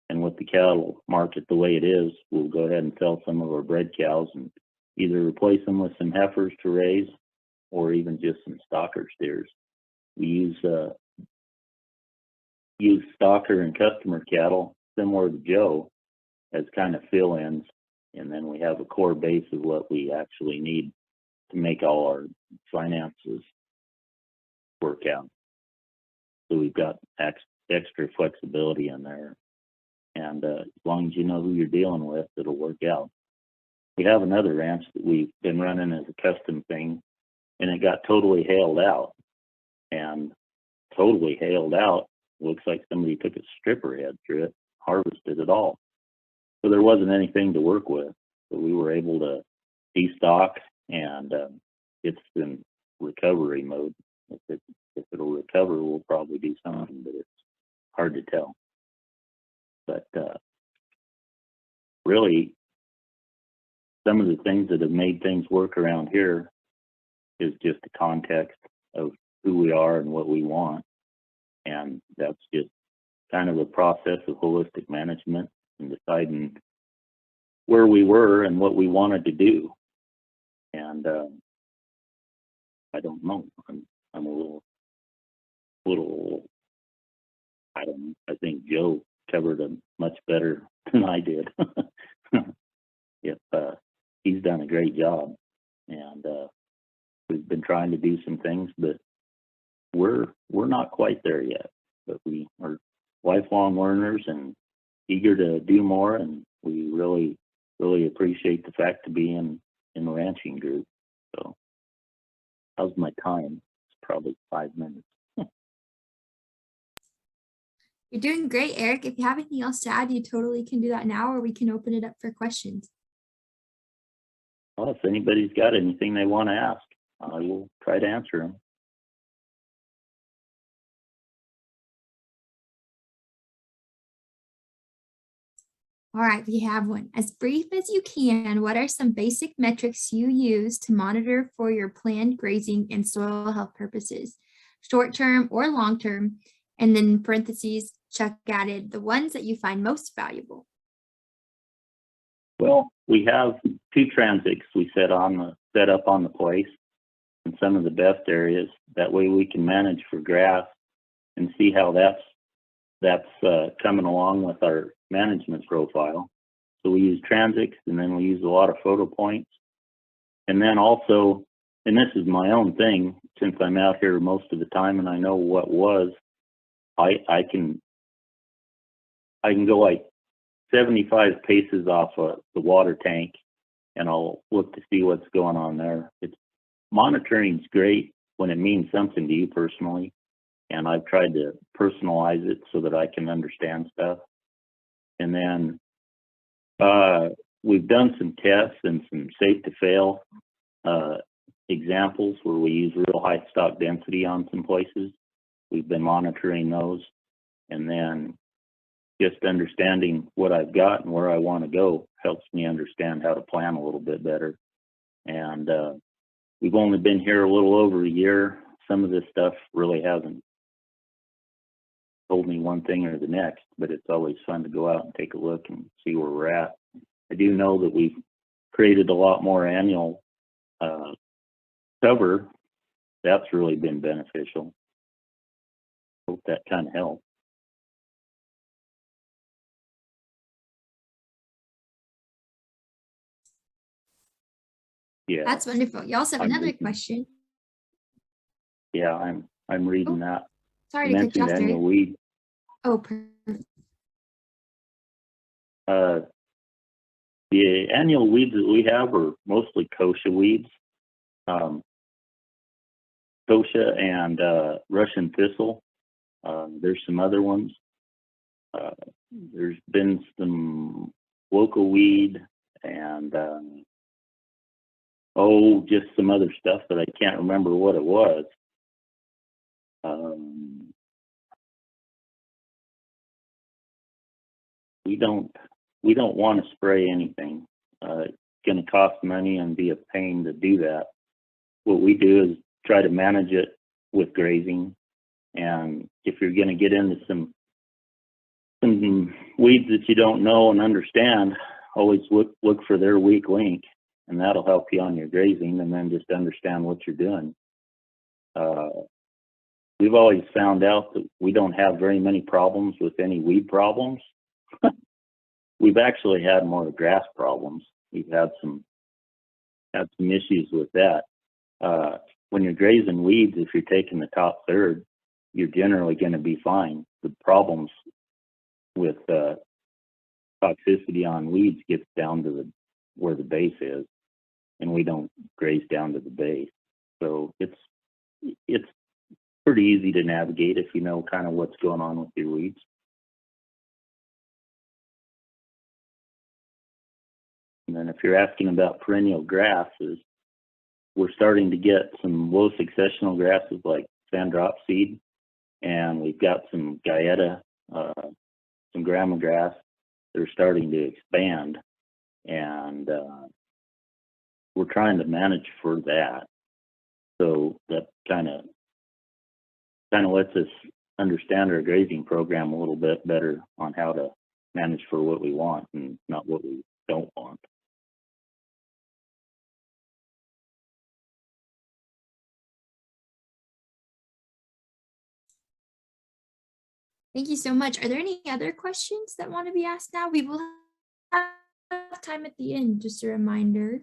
S7: And with the cattle market the way it is, we'll go ahead and sell some of our bred cows and either replace them with some heifers to raise or even just some stocker steers. We use stocker and customer cattle similar to Joe as kind of fill-ins, and then we have a core base of what we actually need to make all our finances work out. So we've got extra flexibility in there, and as long as you know who you're dealing with, it'll work out. We have another ranch that we've been running as a custom thing, and it got totally hailed out. And totally hailed out looks like somebody took a stripper head through it, harvested it all. So there wasn't anything to work with. So we were able to destock, and it's in recovery mode. If it'll recover, we'll probably do something, but it's hard to tell. But really, some of the things that have made things work around here is just the context of who we are and what we want. And that's just kind of a process of holistic management and deciding where we were and what we wanted to do. And I don't know. I'm a little. I don't know. I think Joe covered it much better than I did. He's done a great job, and we've been trying to do some things, but we're not quite there yet. But we are lifelong learners and eager to do more, and we really appreciate the fact to be in the ranching group. So how's my time? It's probably 5 minutes.
S1: You're doing great, Eric. If you have anything else to add, you totally can do that now, or we can open it up for questions.
S7: Well, if anybody's got anything they want to ask, I will try to answer them.
S1: All right, we have one. As brief as you can, what are some basic metrics you use to monitor for your planned grazing and soil health purposes, short-term or long-term? And then in parentheses, Chuck added the ones that you find most valuable.
S7: Well, we have 2 transects we set up on the place in some of the best areas. That way we can manage for grass and see how that's coming along with our management profile. So we use transects, and then we use a lot of photo points. And then also, and this is my own thing, since I'm out here most of the time and I know what was, I can go like 75 paces off of the water tank, and I'll look to see what's going on there. Monitoring's great when it means something to you personally, and I've tried to personalize it so that I can understand stuff. And then we've done some tests and some safe to fail examples where we use real high stock density on some places. We've been monitoring those, and then just understanding what I've got and where I want to go helps me understand how to plan a little bit better. And we've only been here a little over a year. Some of this stuff really hasn't told me one thing or the next, but it's always fun to go out and take a look and see where we're at. I do know that we've created a lot more annual cover. That's really been beneficial. Hope that kind of helped. Yeah.
S1: That's wonderful. You also have
S7: I'm
S1: another
S7: reading.
S1: question.
S7: Yeah, I'm reading that.
S1: Sorry
S7: You
S1: to cut you
S7: mentioned
S1: off,
S7: annual
S1: Terry.
S7: weed.
S1: Oh, perfect.
S7: The annual weeds that we have are mostly kochia weeds. Kochia and Russian thistle. There's some other ones. There's been some local weed and just some other stuff that I can't remember what it was. We don't want to spray anything. It's going to cost money and be a pain to do that. What we do is try to manage it with grazing. And if you're going to get into some weeds that you don't know and understand, always look for their weak link, and that'll help you on your grazing, and then just understand what you're doing. We've always found out that we don't have very many problems with any weed problems. We've actually had more grass problems. We've had some issues with that. When you're grazing weeds, if you're taking the top third, you're generally going to be fine. The problems with toxicity on weeds gets down to where the base is, and we don't graze down to the base. So it's pretty easy to navigate if you know kind of what's going on with your weeds. And then if you're asking about perennial grasses, we're starting to get some low successional grasses like sand drop seed, and we've got some Gaeta, some grama grass. They're starting to expand, and we're trying to manage for that. So that kind of lets us understand our grazing program a little bit better on how to manage for what we want and not what we don't want.
S1: Thank you so much. Are there any other questions that want to be asked now? We will have time at the end, just a reminder.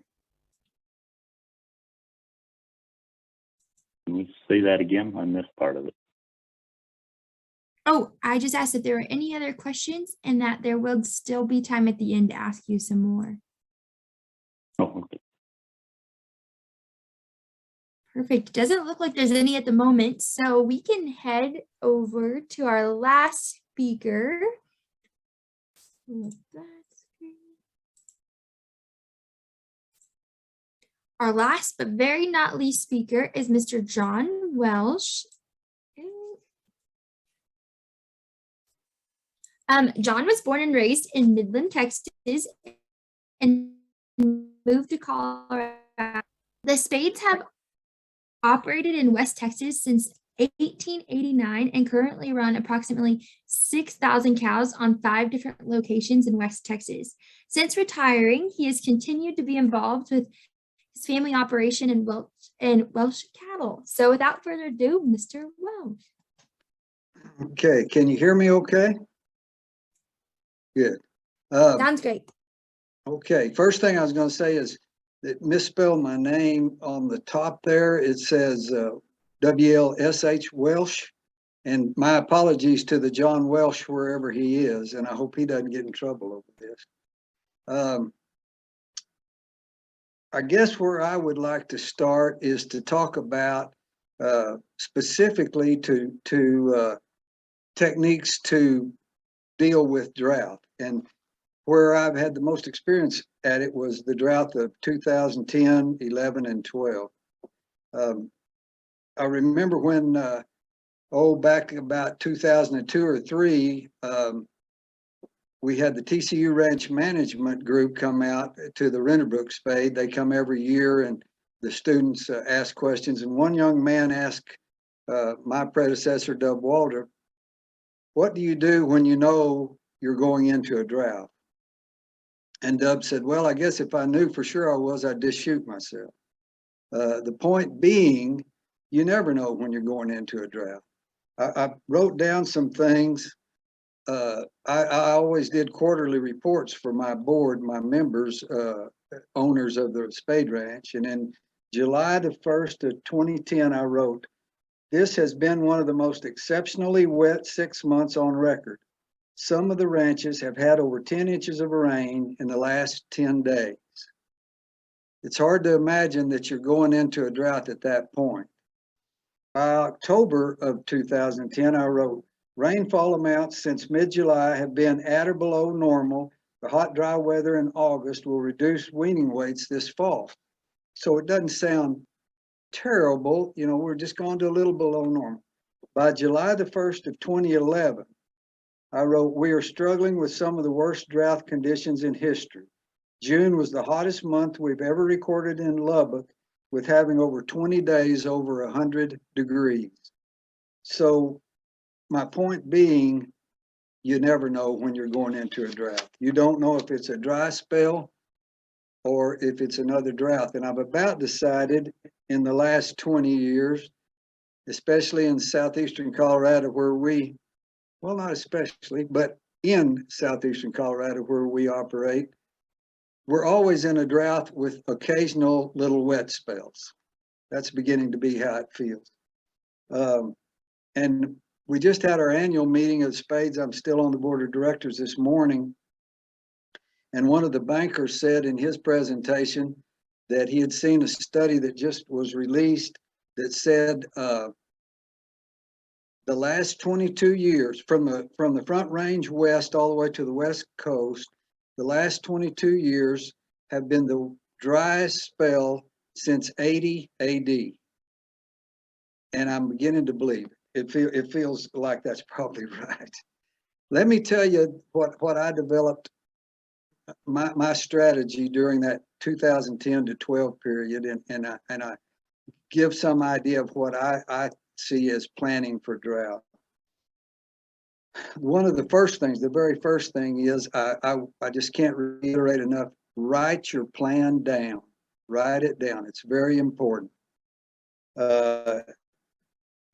S7: Can you say that again? I missed part of it.
S1: Oh, I just asked if there were any other questions and that there will still be time at the end to ask you some more.
S7: Oh, okay.
S1: Perfect. Doesn't look like there's any at the moment, so we can head over to our last speaker. Our last but very not least speaker is Mr. John Welch. John was born and raised in Midland, Texas, and moved to Colorado. The Spades have operated in West Texas since 1889 and currently run approximately 6,000 cows on 5 different locations in West Texas. Since retiring, he has continued to be involved with his family operation in Welch cattle. So without further ado, Mr. Welch.
S9: Okay, can you hear me okay? Good.
S1: Sounds great.
S9: Okay, first thing I was going to say is that misspelled my name on the top there. It says W-L-S-H Welsh. And my apologies to the John Welsh wherever he is, and I hope he doesn't get in trouble over this. I guess where I would like to start is to talk about specifically to techniques to deal with drought. And where I've had the most experience at it was the drought of 2010, 11, and 12. I remember when, back about 2002 or 3, we had the TCU Ranch Management Group come out to the Renderbrook Spade. They come every year, and the students ask questions. And one young man asked my predecessor, Dub Walter, "What do you do when you know you're going into a drought?" And Dub said, "Well, I guess if I knew for sure I was, I'd just shoot myself." The point being, you never know when you're going into a drought. I wrote down some things. I always did quarterly reports for my board, my members, owners of the Spade Ranch. And in July the 1st of 2010, I wrote, "This has been one of the most exceptionally wet 6 months on record. Some of the ranches have had over 10 inches of rain in the last 10 days. It's hard to imagine that you're going into a drought at that point." By October of 2010, I wrote, "Rainfall amounts since mid-July have been at or below normal. The hot, dry weather in August will reduce weaning weights this fall." So it doesn't sound terrible. You know, we're just going to a little below normal. By July the 1st of 2011, I wrote, "We are struggling with some of the worst drought conditions in history. June was the hottest month we've ever recorded in Lubbock, with having over 20 days over 100 degrees. So my point being, you never know when you're going into a drought. You don't know if it's a dry spell or if it's another drought. And I've about decided in the last 20 years, especially in southeastern Colorado where we, well, not especially, but in southeastern Colorado where we operate, we're always in a drought with occasional little wet spells. That's beginning to be how it feels. And we just had our annual meeting of Spades. I'm still on the board of directors this morning. And one of the bankers said in his presentation that he had seen a study that just was released that said the last 22 years, from the Front Range west all the way to the west coast, the last 22 years have been the driest spell since 80 AD. and I'm beginning to believe it. It feels like that's probably right. Let me tell you what I developed, my strategy during that 2010 to 12 period, and I give some idea of what I see as planning for drought. One of the first things, the very first thing is, I just can't reiterate enough, write your plan down. Write it down. It's very important.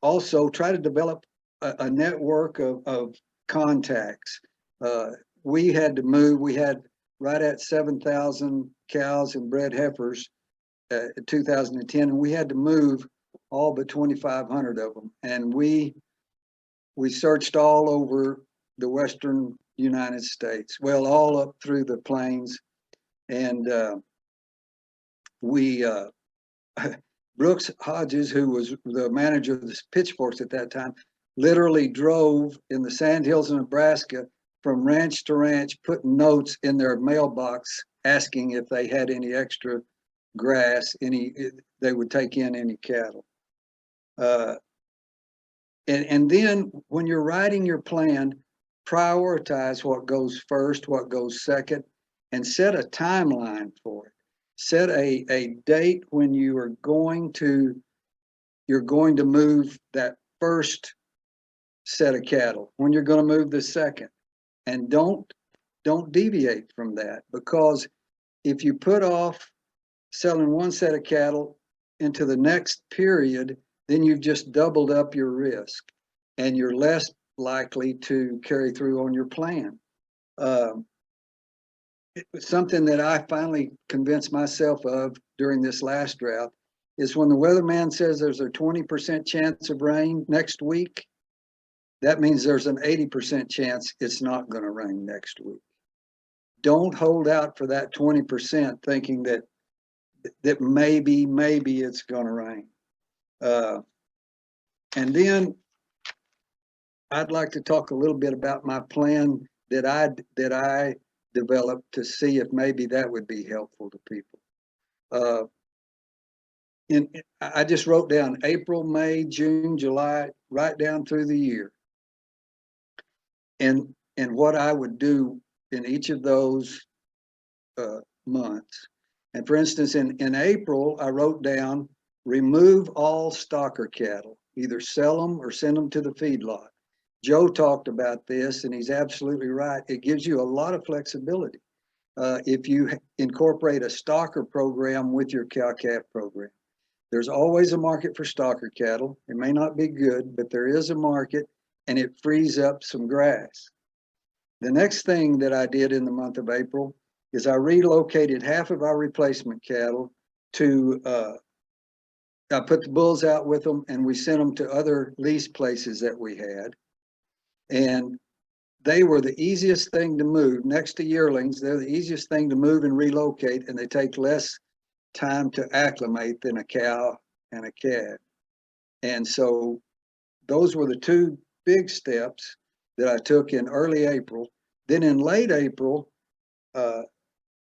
S9: Also, try to develop a network of contacts. We had to move, we had right at 7,000 cows and bred heifers in 2010, and we had to move all but 2,500 of them. And we searched all over the Western United States, well, all up through the plains. And Brooks Hodges, who was the manager of the Pitchforks at that time, literally drove in the sandhills of Nebraska from ranch to ranch, putting notes in their mailbox asking if they had any extra grass, they would take in any cattle. And then when you're writing your plan, prioritize what goes first, what goes second, and set a timeline for it. Set a date when you are going to move that first set of cattle, when you're going to move the second, and don't deviate from that, because if you put off selling one set of cattle into the next period, then you've just doubled up your risk and you're less likely to carry through on your plan. Something that I finally convinced myself of during this last drought is when the weatherman says there's a 20% chance of rain next week, that means there's an 80% chance it's not going to rain next week. Don't hold out for that 20% thinking that maybe it's going to rain. And then I'd like to talk a little bit about my plan that I developed to see if maybe that would be helpful to people. I just wrote down April, May, June, July, right down through the year. And what I would do in each of those months. And for instance, in April, I wrote down, remove all stocker cattle, either sell them or send them to the feedlot. Joe talked about this, and he's absolutely right. It gives you a lot of flexibility if you incorporate a stocker program with your cow-calf program. There's always a market for stocker cattle. It may not be good, but there is a market, and it frees up some grass. The next thing that I did in the month of April is I relocated half of our replacement cattle to, I put the bulls out with them, and we sent them to other lease places that we had. And they were the easiest thing to move. Next to yearlings, they're the easiest thing to move and relocate, and they take less time to acclimate than a cow and a calf. And so those were the two big steps that I took in early April. Then in late April,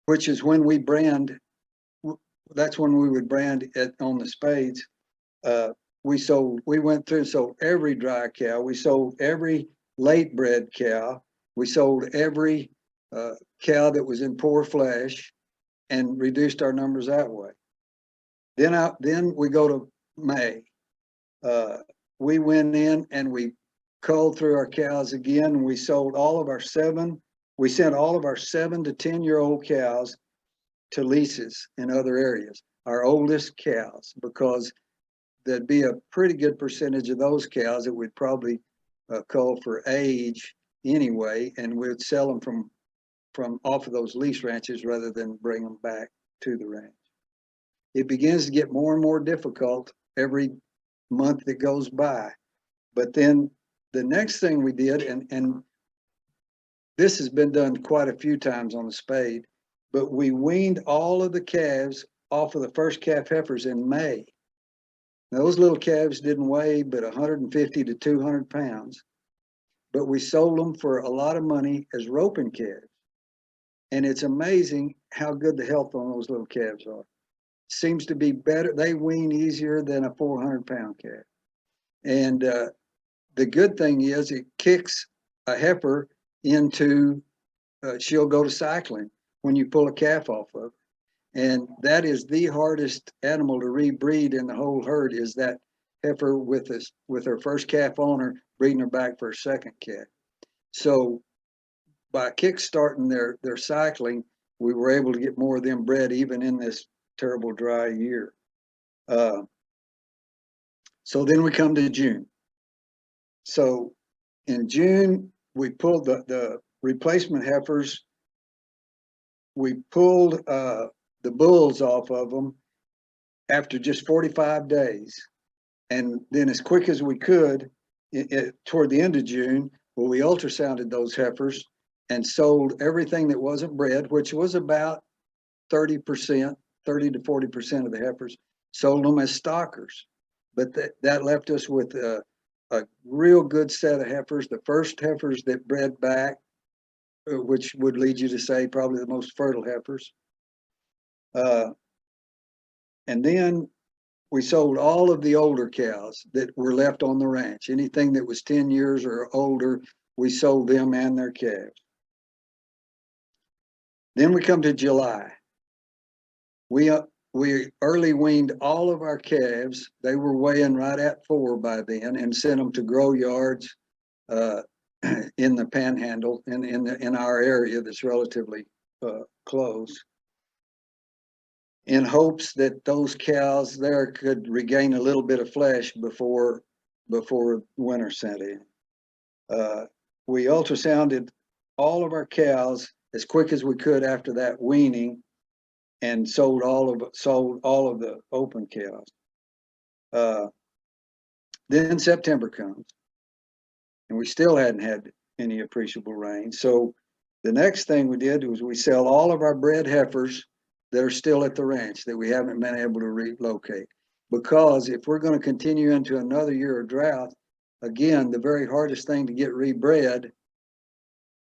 S9: which is when we brand, that's when we would brand on the spades. We went through and sold every dry cow. We sold every late bred cow. We sold every cow that was in poor flesh and reduced our numbers that way. Then we go to May. We went in and we culled through our cows again, and we sold all of our we sent all of our 7 to 10-year-old cows to leases in other areas, our oldest cows, because there'd be a pretty good percentage of those cows that we'd probably cull for age anyway, and we'd sell them from off of those lease ranches rather than bring them back to the ranch. It begins to get more and more difficult every month that goes by. But then the next thing we did, and this has been done quite a few times on the spade, but we weaned all of the calves off of the first calf heifers in May. Those little calves didn't weigh but 150 to 200 pounds, but we sold them for a lot of money as roping calves. And it's amazing how good the health on those little calves are. Seems to be better. They wean easier than a 400-pound calf. And the good thing is it kicks a heifer into, she'll go to cycling when you pull a calf off of her. And that is the hardest animal to rebreed in the whole herd, is that heifer with her first calf on her, breeding her back for her second calf. So by kickstarting their cycling, we were able to get more of them bred even in this terrible dry year. So then we come to June. So in June, we pulled the replacement heifers. We pulled the bulls off of them after just 45 days. And then as quick as we could, toward the end of June, well, we ultrasounded those heifers and sold everything that wasn't bred, which was about 30%, 30 to 40% of the heifers, sold them as stockers. But that left us with a real good set of heifers. The first heifers that bred back, which would lead you to say probably the most fertile heifers. And then we sold all of the older cows that were left on the ranch. Anything that was 10 years or older, we sold them and their calves. Then we come to July. We early weaned all of our calves. They were weighing right at 4 by then, and sent them to grow yards in the Panhandle, in our area that's relatively close, in hopes that those cows there could regain a little bit of flesh before winter set in. We ultrasounded all of our cows as quick as we could after that weaning, and sold all of the open cows. Then September comes, and we still hadn't had any appreciable rain. So the next thing we did was we sell all of our bred heifers that are still at the ranch that we haven't been able to relocate. Because if we're going to continue into another year of drought, again, the very hardest thing to get rebred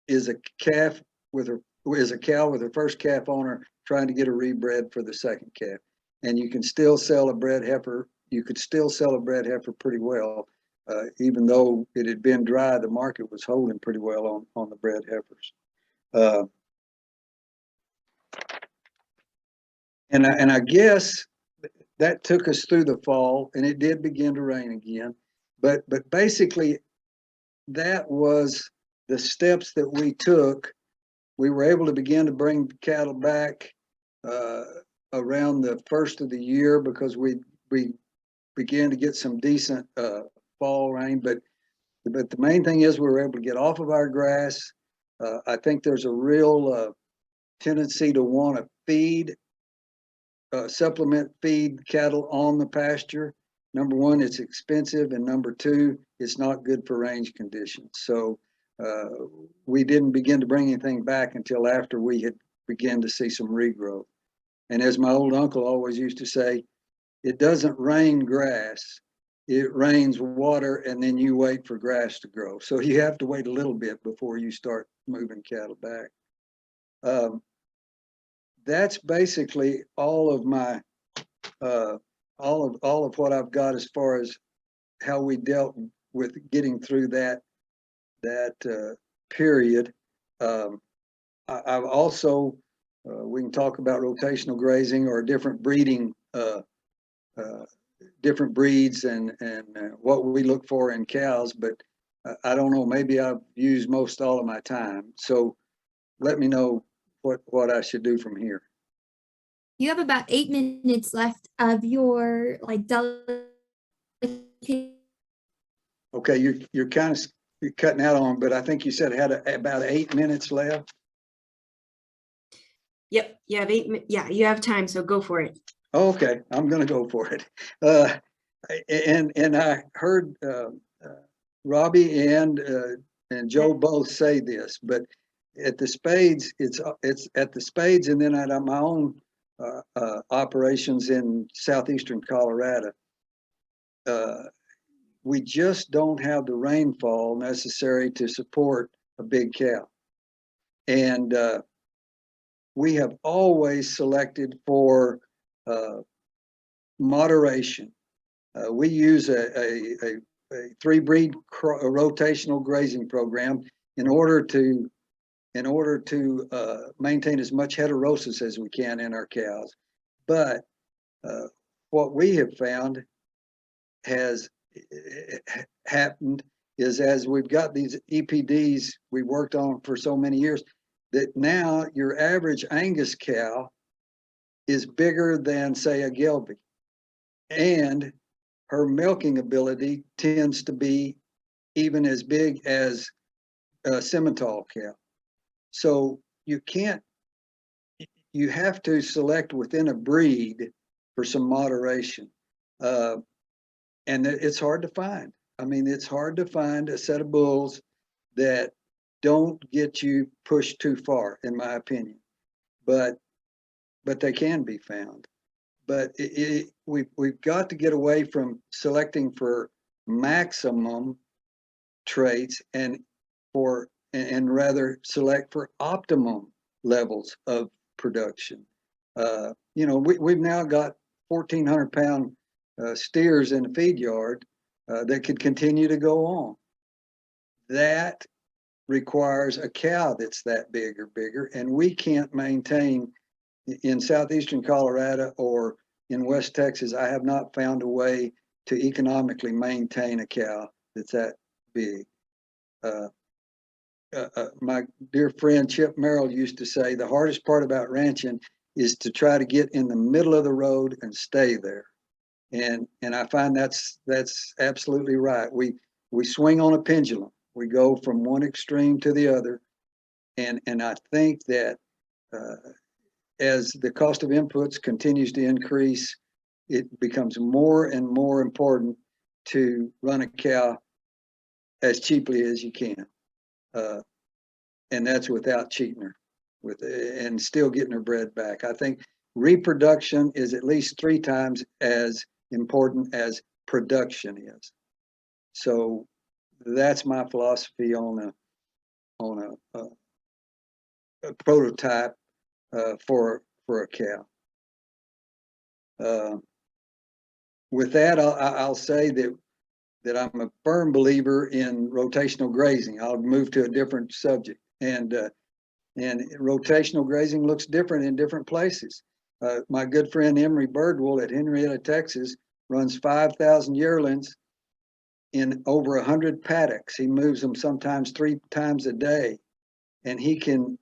S9: is a cow with her first calf on her trying to get a rebred for the second calf. And you can still sell a bred heifer. You could still sell a bred heifer pretty well. Even though it had been dry, the market was holding pretty well on the bred heifers. And I guess that took us through the fall, and it did begin to rain again. But basically, that was the steps that we took. We were able to begin to bring cattle back around the first of the year, because we began to get some decent fall rain. But the main thing is we were able to get off of our grass. I think there's a real tendency to want to feed, supplement feed cattle on the pasture. Number one, it's expensive, and number two, it's not good for range conditions. So we didn't begin to bring anything back until after we had begun to see some regrowth. And as my old uncle always used to say, it doesn't rain grass, it rains water, and then you wait for grass to grow. So you have to wait a little bit before you start moving cattle back. That's basically all of my all of what I've got as far as how we dealt with getting through that period. I've also we can talk about rotational grazing or different breeding, different breeds and what we look for in cows, but I don't know, maybe I've used most all of my time. So let me know what I should do from here.
S1: You have about 8 minutes left of your
S9: Okay, you're kind of cutting out on, but I think you said it had about 8 minutes left.
S2: Yep, you have 8 minutes. Yeah, you have time, so go for it.
S9: Okay, I'm gonna go for it. And I heard Robbie and Joe both say this, but at the Spades, it's at the Spades, and then at my own operations in southeastern Colorado. We just don't have the rainfall necessary to support a big cow. And we have always selected for moderation. We use a a 3 breed rotational grazing program in order to maintain as much heterosis as we can in our cows. But what we have found has happened is, as we've got these EPDs we worked on for so many years, that now your average Angus cow is bigger than, say, a Gelbvieh, and her milking ability tends to be even as big as a Simmental cow. So you have to select within a breed for some moderation. And it's hard to find. I mean, it's hard to find a set of bulls that don't get you pushed too far, in my opinion. But they can be found. But we've got to get away from selecting for maximum traits and rather select for optimum levels of production. You know, we've now got 1,400 pound steers in the feed yard that could continue to go on. That requires a cow that's that big or bigger, and we can't maintain in southeastern Colorado or in West Texas. I have not found a way to economically maintain a cow that's that big. My dear friend Chip Merrill used to say the hardest part about ranching is to try to get in the middle of the road and stay there. And I find that's absolutely right. We swing on a pendulum. We go from one extreme to the other. And I think that as the cost of inputs continues to increase, it becomes more and more important to run a cow as cheaply as you can. And that's without cheating her and still getting her bred back. I think reproduction is at least 3 times as important as production is. So that's my philosophy on a prototype for a cow. With that, I'll say that I'm a firm believer in rotational grazing. I'll move to a different subject. And rotational grazing looks different in different places. My good friend Emery Birdwell at Henrietta, Texas, runs 5,000 yearlings in over 100 paddocks. He moves them sometimes 3 times a day, and he can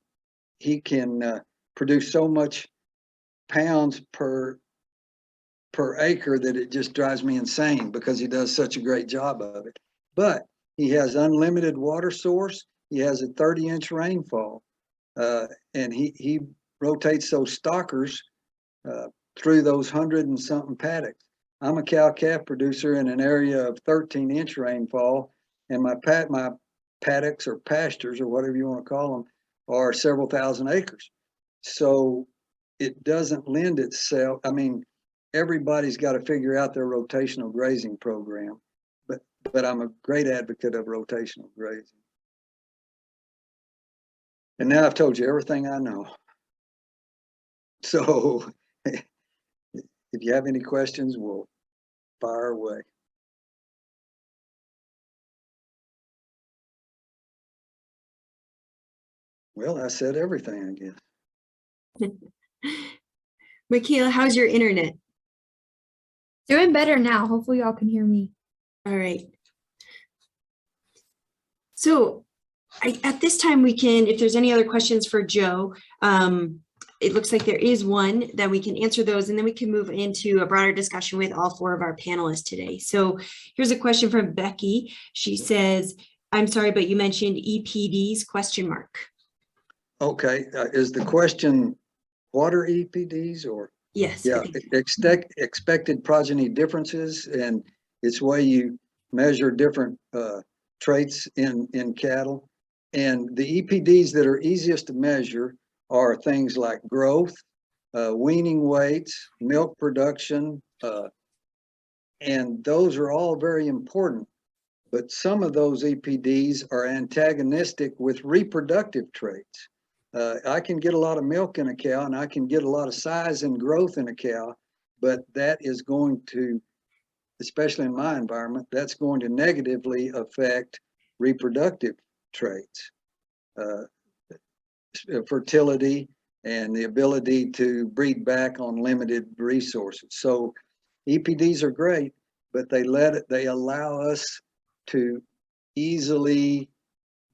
S9: produce so much pounds per acre that it just drives me insane because he does such a great job of it. But he has unlimited water source. He has a 30-inch rainfall, and he rotates those stockers through those 100 and something paddocks. I'm a cow-calf producer in an area of 13-inch rainfall, and my paddocks or pastures or whatever you want to call them are several thousand acres. So it doesn't lend itself. I mean, everybody's got to figure out their rotational grazing program, but I'm a great advocate of rotational grazing. And now I've told you everything I know. So if you have any questions, we'll fire away. Well, I said everything, I guess.
S2: Michaela, how's your internet?
S1: Doing better now. Hopefully y'all can hear me.
S2: All right. So at this time we can, if there's any other questions for Joe, it looks like there is one that we can answer those, and then we can move into a broader discussion with all 4 of our panelists today. So here's a question from Becky. She says, I'm sorry, but you mentioned EPDs, ?
S9: Okay, is the question, what are EPDs or?
S2: Yes.
S9: Yeah, expected progeny differences, and it's way you measure different traits in cattle. And the EPDs that are easiest to measure are things like growth, weaning weights, milk production, and those are all very important. But some of those EPDs are antagonistic with reproductive traits. I can get a lot of milk in a cow, and I can get a lot of size and growth in a cow, but that is going to especially in my environment, that's going to negatively affect reproductive traits, fertility, and the ability to breed back on limited resources. So EPDs are great, but they allow us to easily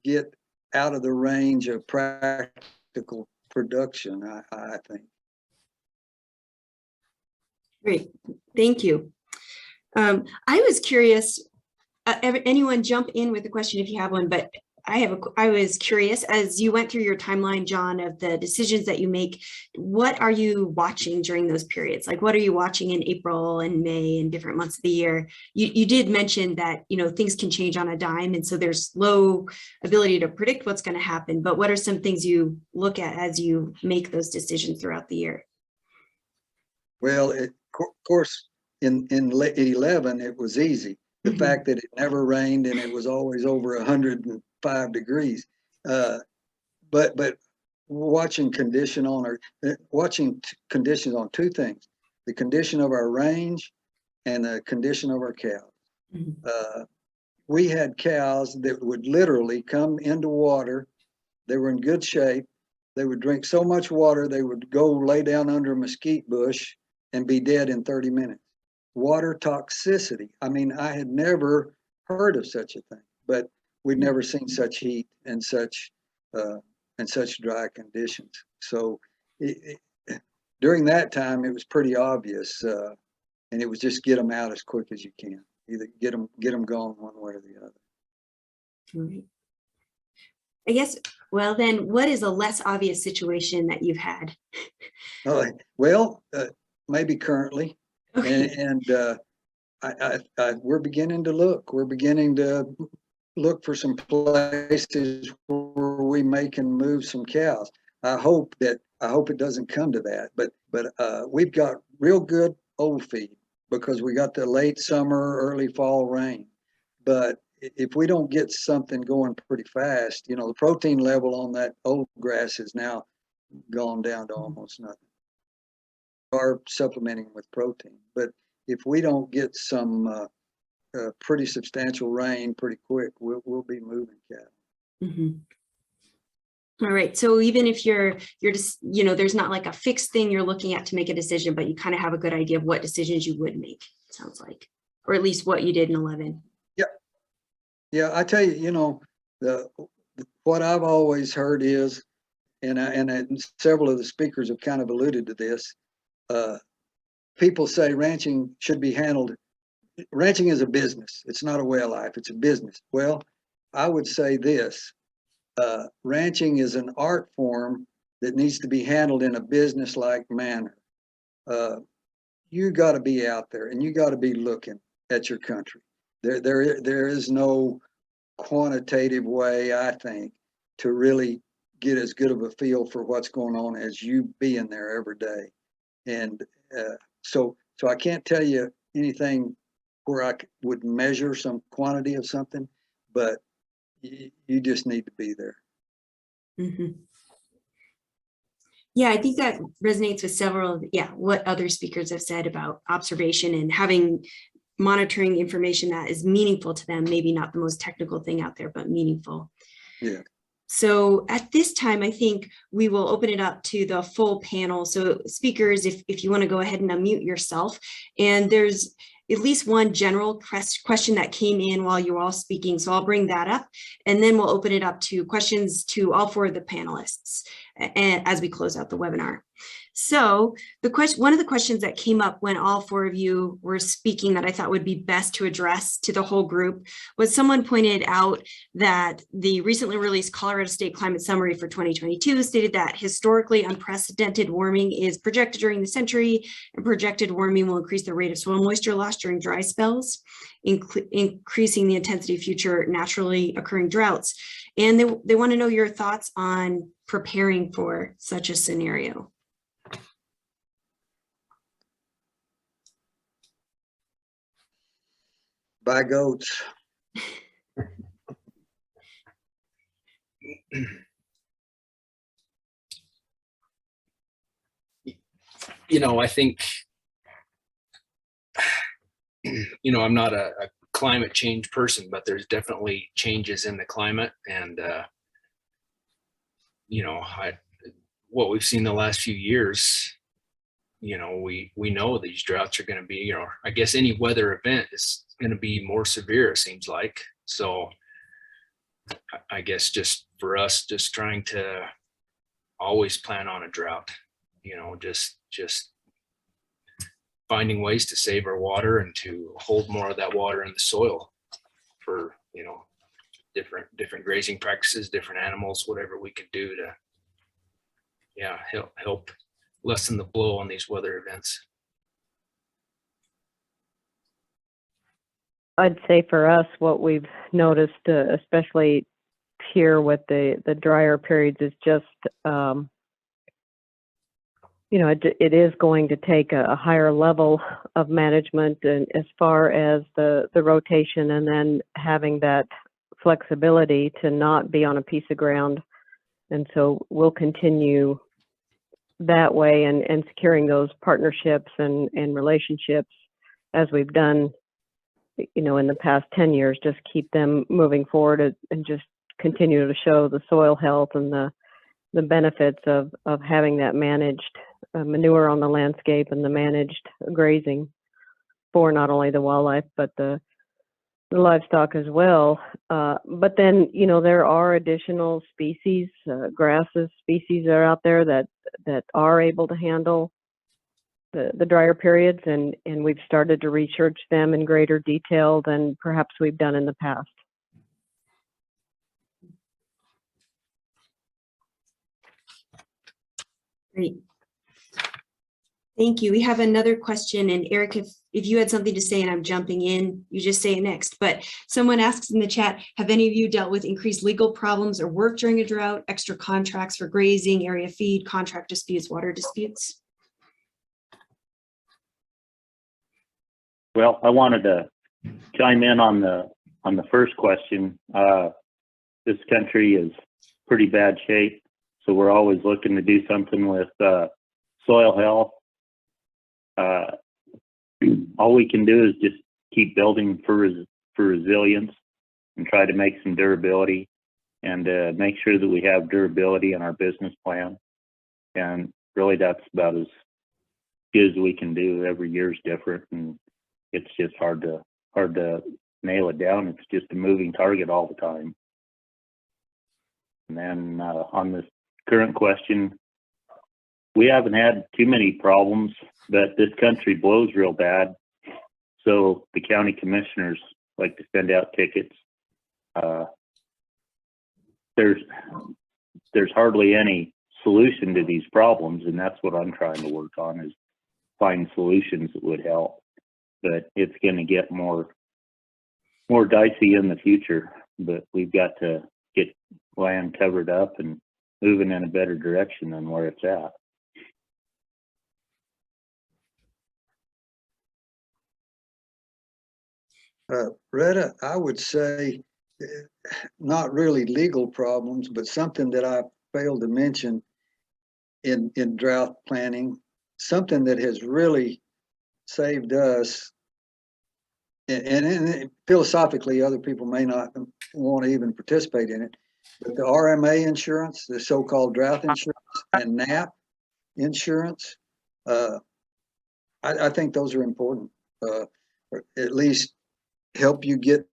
S9: get out of the range of practical production, I think.
S2: Great, thank you. I was curious, anyone jump in with a question if you have one, but I was curious, as you went through your timeline, John, of the decisions that you make, what are you watching during those periods? Like, what are you watching in April and May and different months of the year? You did mention that, you know, things can change on a dime, and so there's low ability to predict what's going to happen, but what are some things you look at as you make those decisions throughout the year?
S9: Well, of course, in 11, it was easy. The fact that it never rained and it was always over 105 degrees. But watching conditions on two things: the condition of our range and the condition of our cows. We had cows that would literally come into water. They were in good shape. They would drink so much water, they would go lay down under a mesquite bush and be dead in 30 minutes. Water toxicity. I mean, I had never heard of such a thing, but we'd never seen such heat and such dry conditions. So during that time, it was pretty obvious, and it was just get them out as quick as you can. Either get them gone one way or the other.
S2: Right. I guess, well, then what is a less obvious situation that you've had?
S9: Maybe currently.
S2: Okay.
S9: And we're beginning to look. We're beginning to look for some places where we can move some cows. I hope it doesn't come to that. But we've got real good old feed because we got the late summer, early fall rain. But if we don't get something going pretty fast, you know, the protein level on that old grass has now gone down to almost nothing. Are supplementing with protein, but if we don't get some pretty substantial rain pretty quick, we'll be moving cattle.
S2: All right, so even if you're just, you know, there's not like a fixed thing you're looking at to make a decision, but you kind of have a good idea of what decisions you would make, it sounds like, or at least what you did in 11.
S9: Yeah, I tell you, you know, what I've always heard is, and several of the speakers have kind of alluded to this. People say ranching should be handled. Ranching is a business. It's not a way of life. It's a business. Well, I would say this: ranching is an art form that needs to be handled in a business-like manner. You got to be out there, and you got to be looking at your country. There is no quantitative way, I think, to really get as good of a feel for what's going on as you being there every day. And so I can't tell you anything where I would measure some quantity of something, but you just need to be there.
S2: Yeah, I think that resonates with several, what other speakers have said about observation and having monitoring information that is meaningful to them, maybe not the most technical thing out there, but meaningful.
S9: Yeah.
S2: So at this time, I think we will open it up to the full panel. So speakers, if you want to go ahead and unmute yourself, and there's at least one general question that came in while you were all speaking. So I'll bring that up, and then we'll open it up to questions to all four of the panelists as we close out the webinar. So one of the questions that came up when all four of you were speaking that I thought would be best to address to the whole group was someone pointed out that the recently released Colorado State Climate Summary for 2022 stated that historically unprecedented warming is projected during the century, and projected warming will increase the rate of soil moisture loss during dry spells, increasing the intensity of future naturally occurring droughts. And they want to know your thoughts on preparing for such a scenario.
S9: Buy goats.
S8: You know, I think you know, I'm not a climate change person, but there's definitely changes in the climate, and you know, what we've seen the last few years, you know, we know these droughts are going to be, you know, I guess any weather event is going to be more severe, it seems like. So I guess just for us, just trying to always plan on a drought, you know, just finding ways to save our water and to hold more of that water in the soil for, you know, different grazing practices, different animals, whatever we could do to, yeah, help lessen the blow on these weather events.
S5: I'd say for us, what we've noticed, especially here with the drier periods, is just, you know, it is going to take a higher level of management, and as far as the rotation, and then having that flexibility to not be on a piece of ground. And so we'll continue that way, and securing those partnerships and relationships as we've done, you know, in the past 10 years, just keep them moving forward and just continue to show the soil health and the benefits of having that managed manure on the landscape and the managed grazing for not only the wildlife, but the livestock as well. But then, you know, there are additional species, grasses species that are out there that are able to handle the drier periods, and we've started to research them in greater detail than perhaps we've done in the past.
S2: Great. Thank you. We have another question, and Eric, if you had something to say and I'm jumping in, you just say it next. But someone asks in the chat, have any of you dealt with increased legal problems or work during a drought, extra contracts for grazing, area feed, contract disputes, water disputes?
S7: Well, I wanted to chime in on the first question. This country is pretty bad shape, so we're always looking to do something with soil health. All we can do is just keep building for resilience and try to make some durability, and make sure that we have durability in our business plan. And really, that's about as good as we can do. Every year's different, and it's just hard to nail it down. It's just a moving target all the time. And then on this current question, we haven't had too many problems, but this country blows real bad. So the county commissioners like to send out tickets. There's hardly any solution to these problems, and that's what I'm trying to work on, is find solutions that would help. But it's going to get more dicey in the future, but we've got to get land covered up and moving in a better direction than where it's at.
S9: Retta, I would say not really legal problems, but something that I failed to mention in drought planning, something that has really saved us. And philosophically, other people may not want to even participate in it, but the RMA insurance, the so-called drought insurance, and NAP insurance, I think those are important, or at least help you get.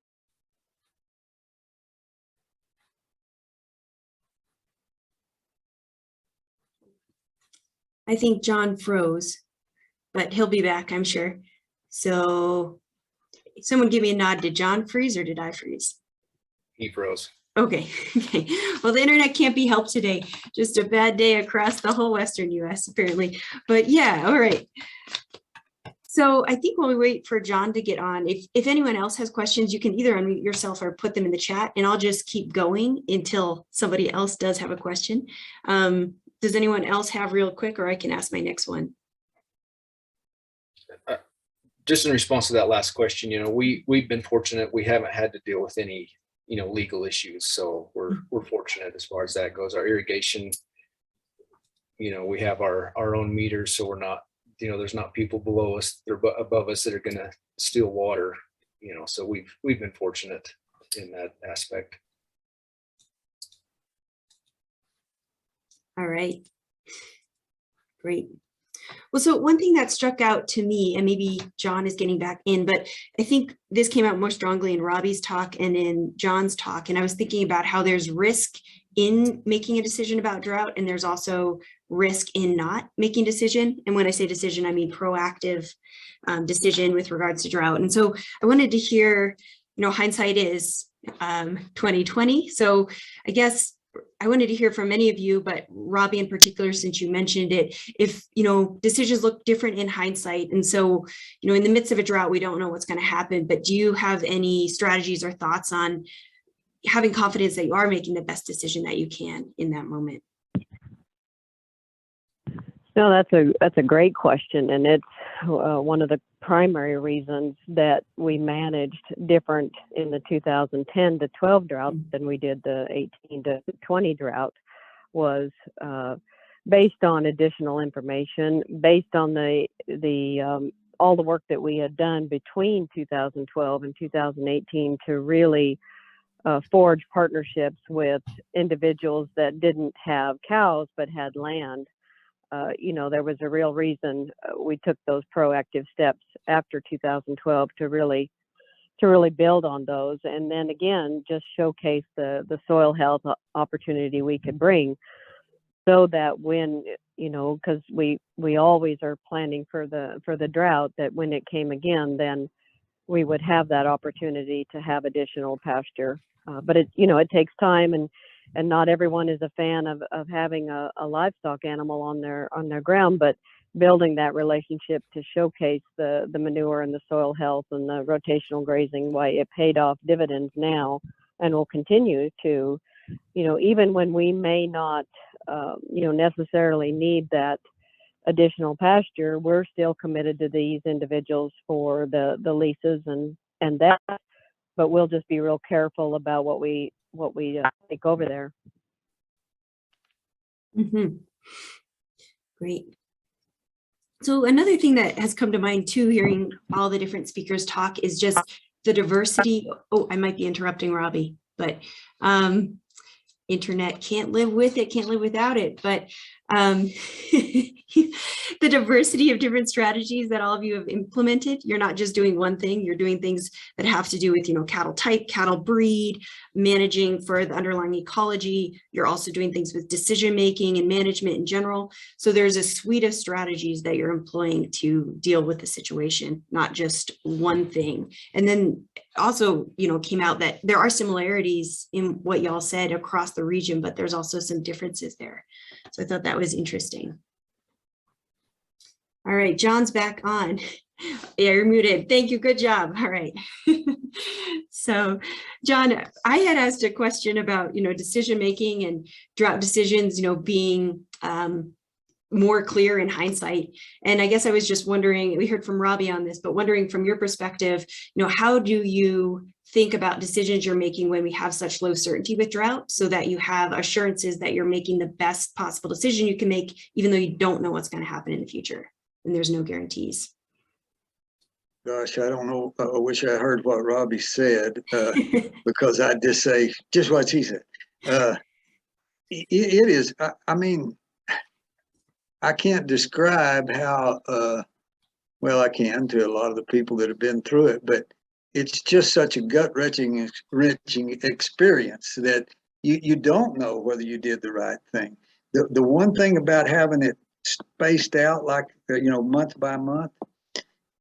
S2: I think John froze, but he'll be back, I'm sure. So someone give me a nod. Did John freeze or did I freeze?
S8: He froze.
S2: Okay. Okay. Well, the internet can't be helped today. Just a bad day across the whole Western US, apparently. But yeah, all right. So I think while we wait for John to get on, if anyone else has questions, you can either unmute yourself or put them in the chat, and I'll just keep going until somebody else does have a question. Does anyone else have real quick, or I can ask my next one?
S8: Just in response to that last question, you know, we've been fortunate. We haven't had to deal with any, you know, legal issues. So we're fortunate as far as that goes. Our irrigation, you know, we have our own meters, so we're not there's not people below us, they're above us that are going to steal water, so we've been fortunate in that aspect.
S2: All right. Great. Well, so one thing that struck out to me, and maybe John is getting back in, but I think this came out more strongly in Robbie's talk and in John's talk. And I was thinking about how there's risk in making a decision about drought, and there's also risk in not making decision. And when I say decision, I mean proactive decision with regards to drought. And so I wanted to hear, hindsight is 2020. So I guess I wanted to hear from many of you, but Robbie in particular, since you mentioned it, if, decisions look different in hindsight. And so, in the midst of a drought, we don't know what's going to happen, but do you have any strategies or thoughts on having confidence that you are making the best decision that you can in that moment?
S5: No, that's a great question, and it's one of the primary reasons that we managed different in the 2010 to 12 drought than we did the 18 to 20 drought was based on additional information, based on all the work that we had done between 2012 and 2018 to really forge partnerships with individuals that didn't have cows but had land. There was a real reason we took those proactive steps after 2012 to really build on those, and then again just showcase the soil health opportunity we could bring, so that when because we always are planning for the drought, that when it came again, then we would have that opportunity to have additional pasture. But it takes time, and not everyone is a fan of having a livestock animal on their ground, but building that relationship to showcase the manure and the soil health and the rotational grazing, why it paid off dividends now and will continue to, even when we may not, necessarily need that additional pasture, we're still committed to these individuals for the leases and that, but we'll just be real careful about what we take over there.
S2: Mm-hmm. Great. So another thing that has come to mind too, hearing all the different speakers talk, is just the diversity. Oh, I might be interrupting Robbie, but internet can't live with it, can't live without it. But the diversity of different strategies that all of you have implemented. You're not just doing one thing, you're doing things that have to do with, cattle type, cattle breed, managing for the underlying ecology. You're also doing things with decision making and management in general. So there's a suite of strategies that you're employing to deal with the situation, not just one thing. And then also, came out that there are similarities in what y'all said across the region, but there's also some differences there. So I thought that was interesting. All right, John's back on. Yeah, you're muted. Thank you. Good job. All right. So, John, I had asked a question about, decision making and drought decisions, being more clear in hindsight. And I guess I was just wondering, we heard from Robbie on this, but wondering from your perspective, how do you think about decisions you're making when we have such low certainty with drought, so that you have assurances that you're making the best possible decision you can make, even though you don't know what's going to happen in the future and there's no guarantees?
S9: Gosh, I don't know. I wish I heard what Robbie said, because I'd just say just what she said. It is, I mean, I can't describe how, well, I can to a lot of the people that have been through it, but it's just such a gut-wrenching experience that you don't know whether you did the right thing. The one thing about having it spaced out, like, month by month,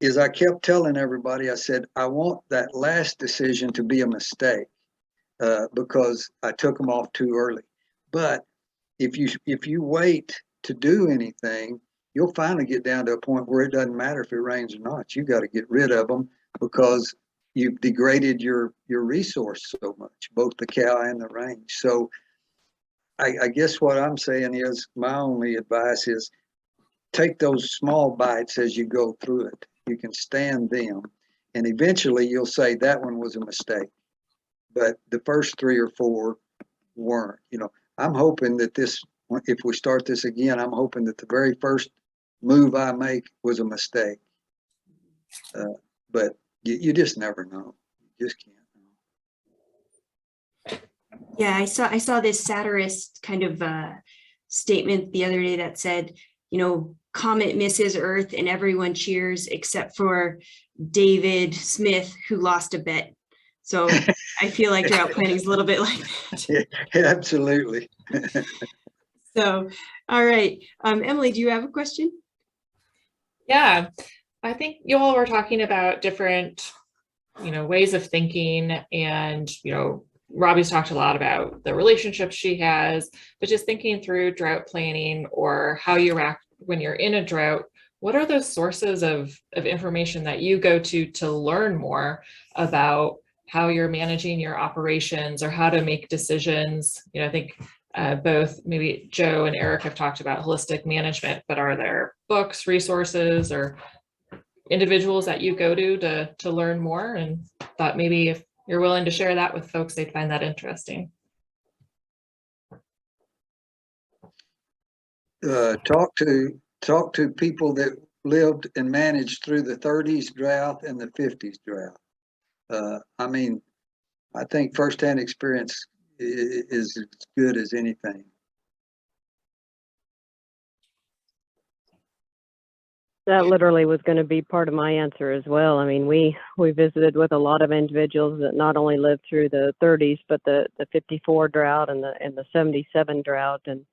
S9: is I kept telling everybody, I said, I want that last decision to be a mistake, because I took them off too early. But if you wait to do anything, you'll finally get down to a point where it doesn't matter if it rains or not. You got to get rid of them because you've degraded your resource so much, both the cow and the range. So I guess what I'm saying is, my only advice is take those small bites as you go through it. You can stand them, and eventually you'll say that one was a mistake. But the first 3 or 4 weren't. I'm hoping that this, if we start this again, I'm hoping that the very first move I make was a mistake. But you just never know. You just can't know.
S2: Yeah, I saw this satirist kind of statement the other day that said, you know, comet misses Earth and everyone cheers except for David Smith, who lost a bet. So I feel like drought planning is a little bit like that.
S9: Yeah, absolutely.
S2: So, all right. Emily, do you have a question?
S3: Yeah, I think you all were talking about different, ways of thinking, and, Robbie's talked a lot about the relationships she has, but just thinking through drought planning or how you act when you're in a drought. What are those sources of information that you go to learn more about how you're managing your operations or how to make decisions? I think both maybe Joe and Erik have talked about holistic management, but are there books, resources, or individuals that you go to learn more? And thought maybe if you're willing to share that with folks, they'd find that interesting.
S9: Talk to people that lived and managed through the 30s drought and the 50s drought. I mean, I think firsthand experience is as good as anything.
S5: That literally was going to be part of my answer as well. I mean, we visited with a lot of individuals that not only lived through the 30s, but the 54 drought and the 77 drought, and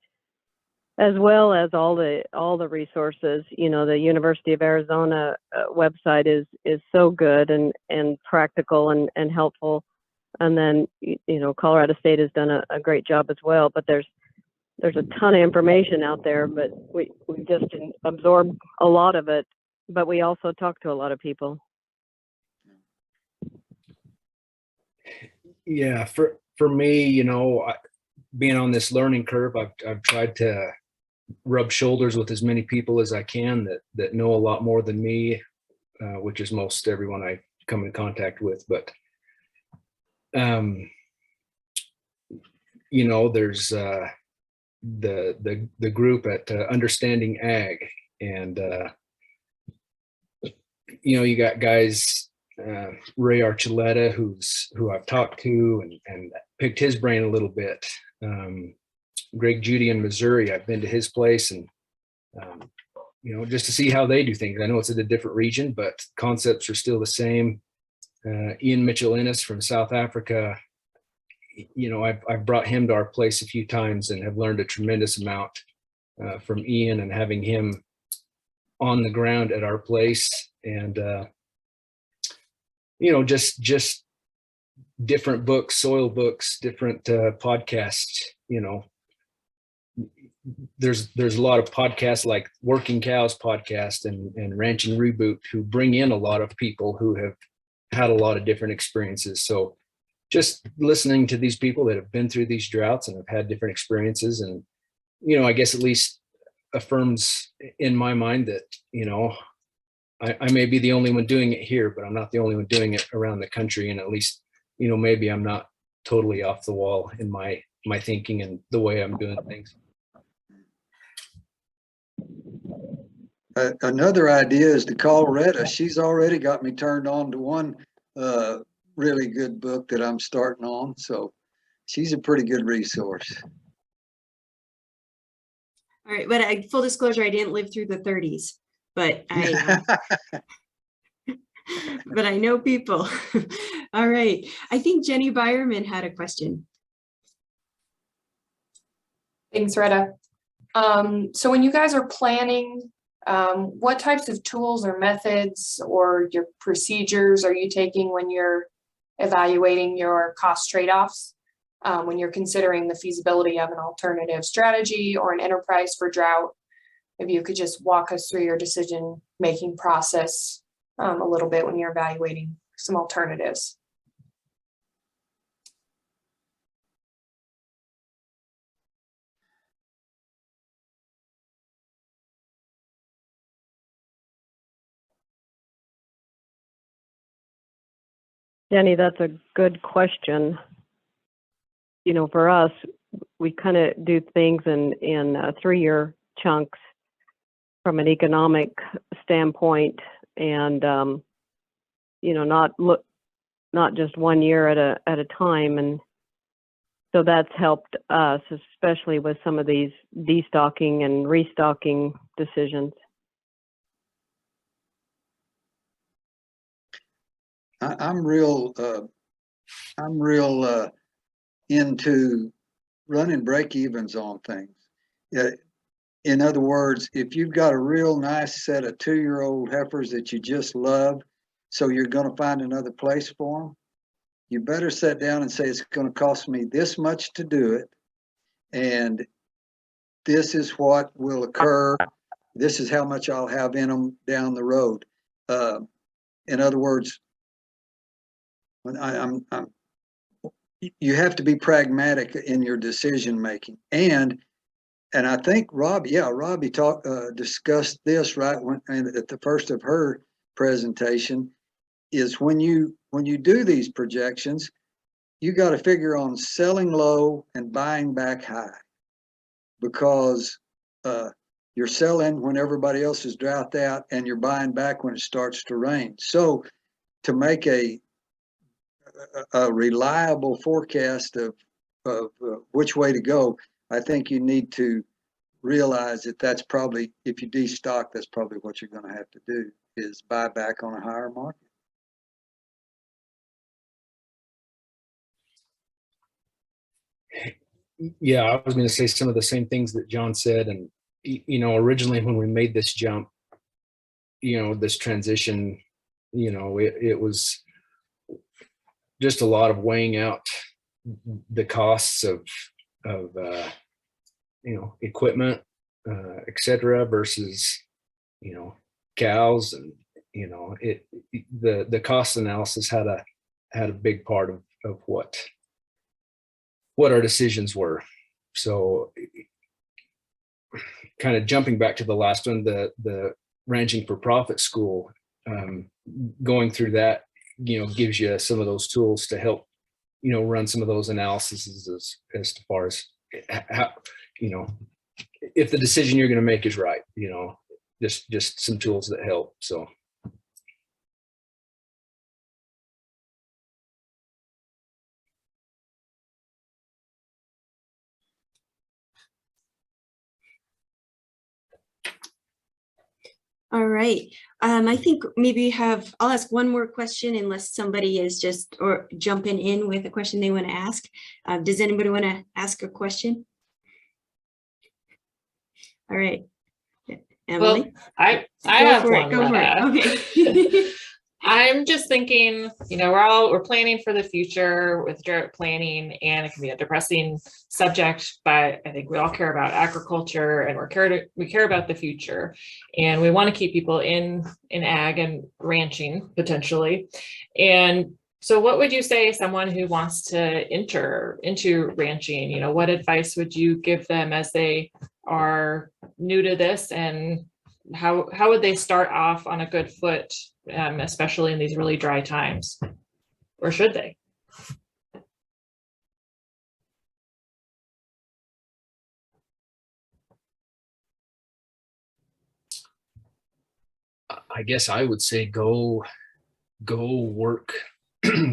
S5: as well as all the resources. The University of Arizona website is so good and practical and helpful. And then, Colorado State has done a great job as well, but there's a ton of information out there, but we just didn't absorb a lot of it, but we also talk to a lot of people.
S8: Yeah, for me, being on this learning curve, I've tried to rub shoulders with as many people as I can that know a lot more than me, which is most everyone I come in contact with. But there's the group at Understanding Ag, and you got guys, Ray Archuleta, who I've talked to and picked his brain a little bit. Greg Judy in Missouri, I've been to his place, and just to see how they do things. I know it's in a different region, but concepts are still the same. Ian Mitchell Innes from South Africa, I've brought him to our place a few times and have learned a tremendous amount from Ian, and having him on the ground at our place, and just different books, soil books, different podcasts. There's a lot of podcasts like Working Cows podcast and Ranching Reboot, who bring in a lot of people who have had a lot of different experiences. So just listening to these people that have been through these droughts and have had different experiences, and I guess at least affirms in my mind that I may be the only one doing it here, but I'm not the only one doing it around the country. And at least maybe I'm not totally off the wall in my thinking and the way I'm doing things.
S9: Another idea is to call Retta. She's already got me turned on to one really good book that I'm starting on. So she's a pretty good resource.
S2: All right, but full disclosure, I didn't live through the 30s, but but I know people. All right, I think Jenny Byerman had a question.
S10: Thanks, Retta. So when you guys are planning, what types of tools or methods or your procedures are you taking when you're evaluating your cost trade-offs, when you're considering the feasibility of an alternative strategy or an enterprise for drought? Maybe you could just walk us through your decision-making process a little bit when you're evaluating some alternatives.
S5: Jenny, that's a good question. For us, we kind of do things in 3-year chunks. from an economic standpoint, and you know, not just 1 year at a time. And so that's helped us, especially with some of these destocking and restocking decisions.
S9: I'm real into running break evens on things. In other words, if you've got a real nice set of 2-year-old heifers that you just love, so you're going to find another place for them, you better sit down and say, it's going to cost me this much to do it, and this is what will occur. This is how much I'll have in them down the road. In other words, when you have to be pragmatic in your decision making. And I think Robbie discussed this right at the first of her presentation, is when you do these projections, you got to figure on selling low and buying back high, because you're selling when everybody else is drought out, and you're buying back when it starts to rain. So to make a reliable forecast of which way to go, I think you need to realize that that's probably, if you destock, that's probably what you're going to have to do, is buy back on a higher market.
S8: Yeah, I was going to say some of the same things that John said. And, you know, originally when we made this jump, you know, this transition, you know, it was just a lot of weighing out the costs of you know, equipment, et cetera, versus, you know, cows. And, you know, the cost analysis had a big part of what our decisions were. So kind of jumping back to the last one, the Ranching for Profit school, going through that, you know, gives you some of those tools to help, you know, run some of those analyses as far as how, you know, if the decision you're going to make is right, you know, just some tools that help. So.
S2: All right. I think maybe I'll ask one more question, unless somebody is or jumping in with a question they want to ask. Does anybody want to ask a question? All right. Emily?
S3: Well, I have one.
S2: Go for it. Okay.
S3: I'm just thinking, you know, we're planning for the future with drought planning, and it can be a depressing subject, but I think we all care about agriculture, and we care about the future, and we want to keep people in ag and ranching potentially. And so what would you say someone who wants to enter into ranching, you know, what advice would you give them as they are new to this, and how would they start off on a good foot, especially in these really dry times, or should they?
S8: I guess I would say go work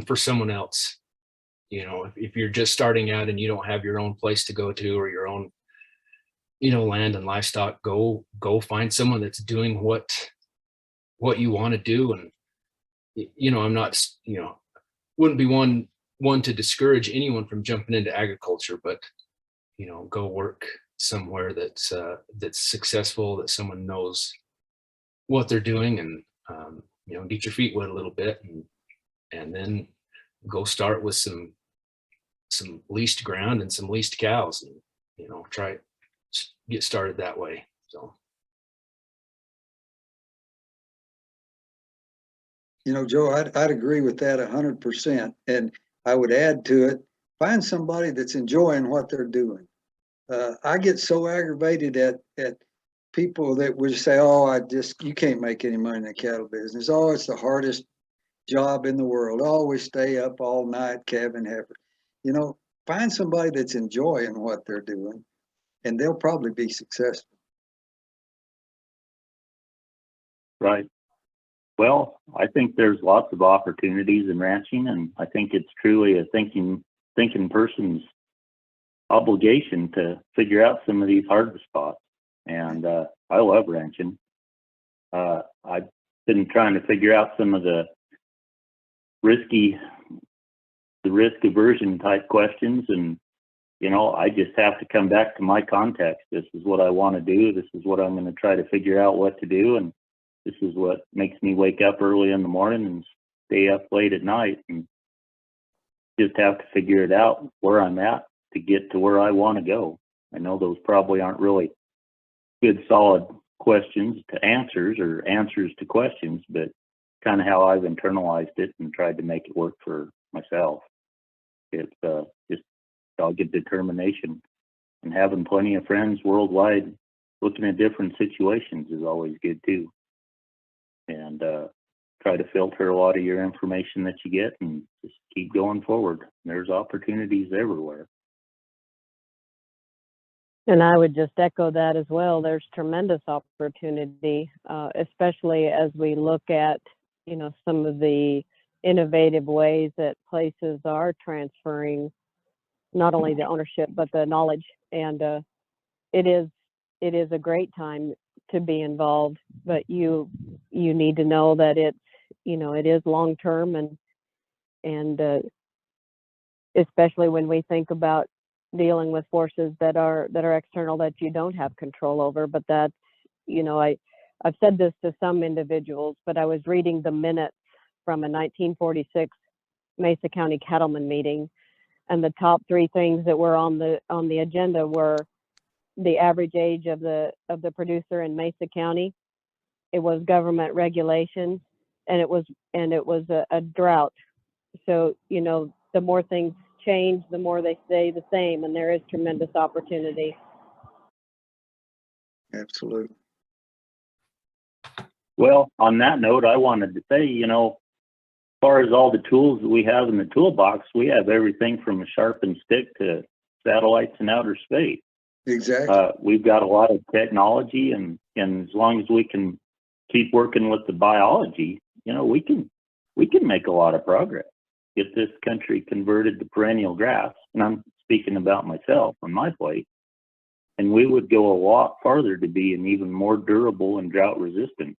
S8: for someone else. You know, if you're just starting out and you don't have your own place to go to, or your own, you know, land and livestock, go find someone that's doing what you want to do. And, you know, I'm not, you know, wouldn't be one to discourage anyone from jumping into agriculture, but, you know, go work somewhere that's successful, that someone knows what they're doing, and, you know, get your feet wet a little bit, and then go start with some leased ground and some leased cows, and, you know, try get started that way. So.
S9: You know, Joe, I'd agree with that 100%. And I would add to it, find somebody that's enjoying what they're doing. I get so aggravated at people that would say, oh, you can't make any money in the cattle business. Oh, it's the hardest job in the world. I always stay up all night calving heifers. You know, find somebody that's enjoying what they're doing, and they'll probably be successful.
S7: Right. Well, I think there's lots of opportunities in ranching, and I think it's truly a thinking person's obligation to figure out some of these hard spots. And I love ranching. I've been trying to figure out some of the risk aversion type questions, and I just have to come back to my context. This is what I want to do. This is what I'm going to try to figure out what to do, and this is what makes me wake up early in the morning and stay up late at night, and just have to figure it out where I'm at to get to where I want to go. I know those probably aren't really good, solid questions to answers or answers to questions, but kind of how I've internalized it and tried to make it work for myself. It's just dogged determination, and having plenty of friends worldwide looking at different situations is always good too. And try to filter a lot of your information that you get and just keep going forward. There's opportunities everywhere.
S5: And I would just echo that as well. There's tremendous opportunity, especially as we look at, some of the innovative ways that places are transferring not only the ownership, but the knowledge. And it is a great time to be involved, but you need to know that it is long-term, and especially when we think about dealing with forces that are external that you don't have control over. But that's, I've said this to some individuals, but I was reading the minutes from a 1946 Mesa County cattleman meeting, and the top 3 things that were on the agenda were the average age of the producer in Mesa County. It was government regulations, and it was a drought. So, the more things change, the more they stay the same, and there is tremendous opportunity.
S9: Absolutely.
S7: Well, on that note, I wanted to say, as far as all the tools that we have in the toolbox, we have everything from a sharpened stick to satellites in outer space.
S9: Exactly.
S7: We've got a lot of technology, and as long as we can keep working with the biology, we can make a lot of progress. Get this country converted to perennial grass, and I'm speaking about myself on my plate, and we would go a lot farther to be an even more durable and drought resistant.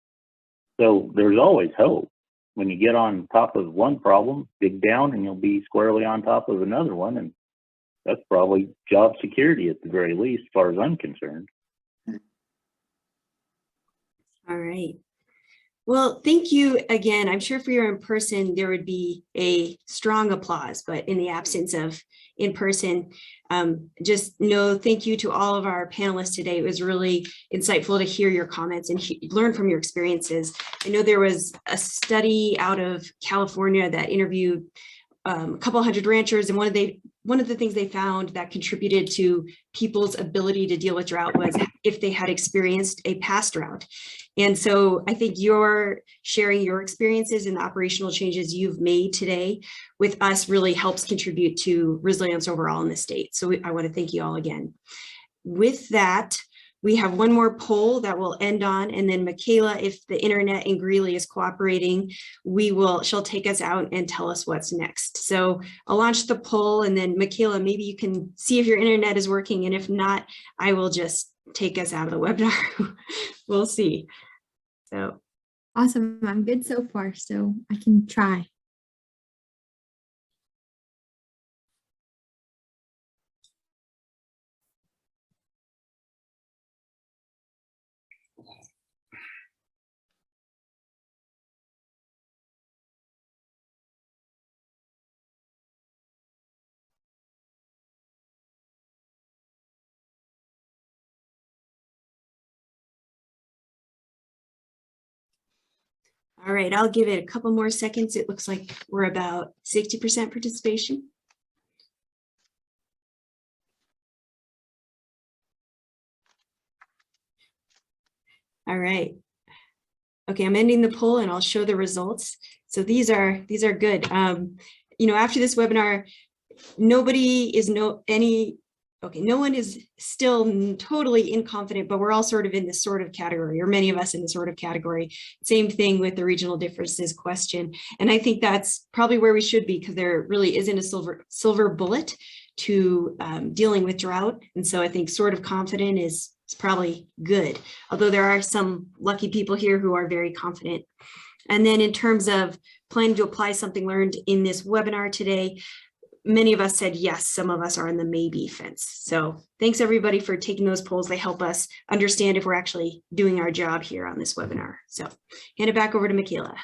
S7: So there's always hope. When you get on top of one problem, dig down and you'll be squarely on top of another one, and that's probably job security at the very least, as far as I'm concerned.
S2: All right. Well, thank you again. I'm sure for your in-person, there would be a strong applause, but in the absence of in-person, just thank you to all of our panelists today. It was really insightful to hear your comments and learn from your experiences. I know there was a study out of California that interviewed a couple hundred ranchers, and one of the things they found that contributed to people's ability to deal with drought was if they had experienced a past drought. And so I think you're sharing your experiences and the operational changes you've made today with us really helps contribute to resilience overall in the state. So I want to thank you all again. With that, we have one more poll that we'll end on, and then Michaela, if the internet in Greeley is cooperating, she'll take us out and tell us what's next. So I'll launch the poll, and then Michaela, maybe you can see if your internet is working, and if not, I will just take us out of the webinar. We'll see. So
S1: Awesome. I'm good so far, so I can try.
S2: all right, I'll give it a couple more seconds. It looks like we're about 60% participation. All right. Okay, I'm ending the poll and I'll show the results. So these are good. After this webinar, nobody is Okay, no one is still totally inconfident, but we're all sort of in this sort of category, or many of us in the sort of category. Same thing with the regional differences question. And I think that's probably where we should be, because there really isn't a silver bullet to dealing with drought. And so I think sort of confident is probably good, although there are some lucky people here who are very confident. And then in terms of planning to apply something learned in this webinar today, many of us said yes, some of us are on the maybe fence. So thanks everybody for taking those polls. They help us understand if we're actually doing our job here on this webinar. So hand it back over to Michaela.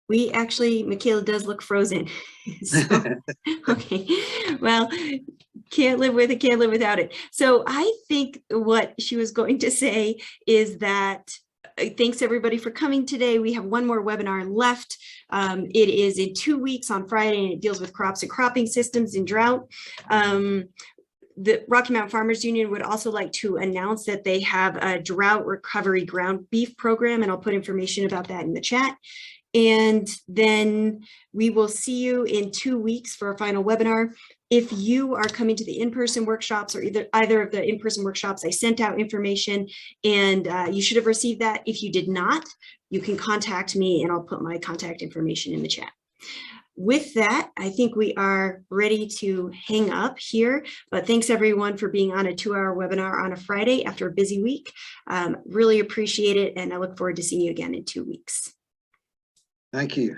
S2: We actually, Michaela does look frozen. So, okay, well, can't live with it, can't live without it. So I think what she was going to say is that thanks everybody for coming today. We have one more webinar left. It is in 2 weeks on Friday, and it deals with crops and cropping systems in drought. The Rocky Mountain Farmers Union would also like to announce that they have a drought recovery ground beef program, and I'll put information about that in the chat. And then we will see you in 2 weeks for a final webinar. If you are coming to the in-person workshops or either of the in-person workshops, I sent out information, and you should have received that. If you did not, you can contact me and I'll put my contact information in the chat. With that, I think we are ready to hang up here, but thanks everyone for being on a 2-hour webinar on a Friday after a busy week. Really appreciate it, and I look forward to seeing you again in 2 weeks.
S9: Thank you.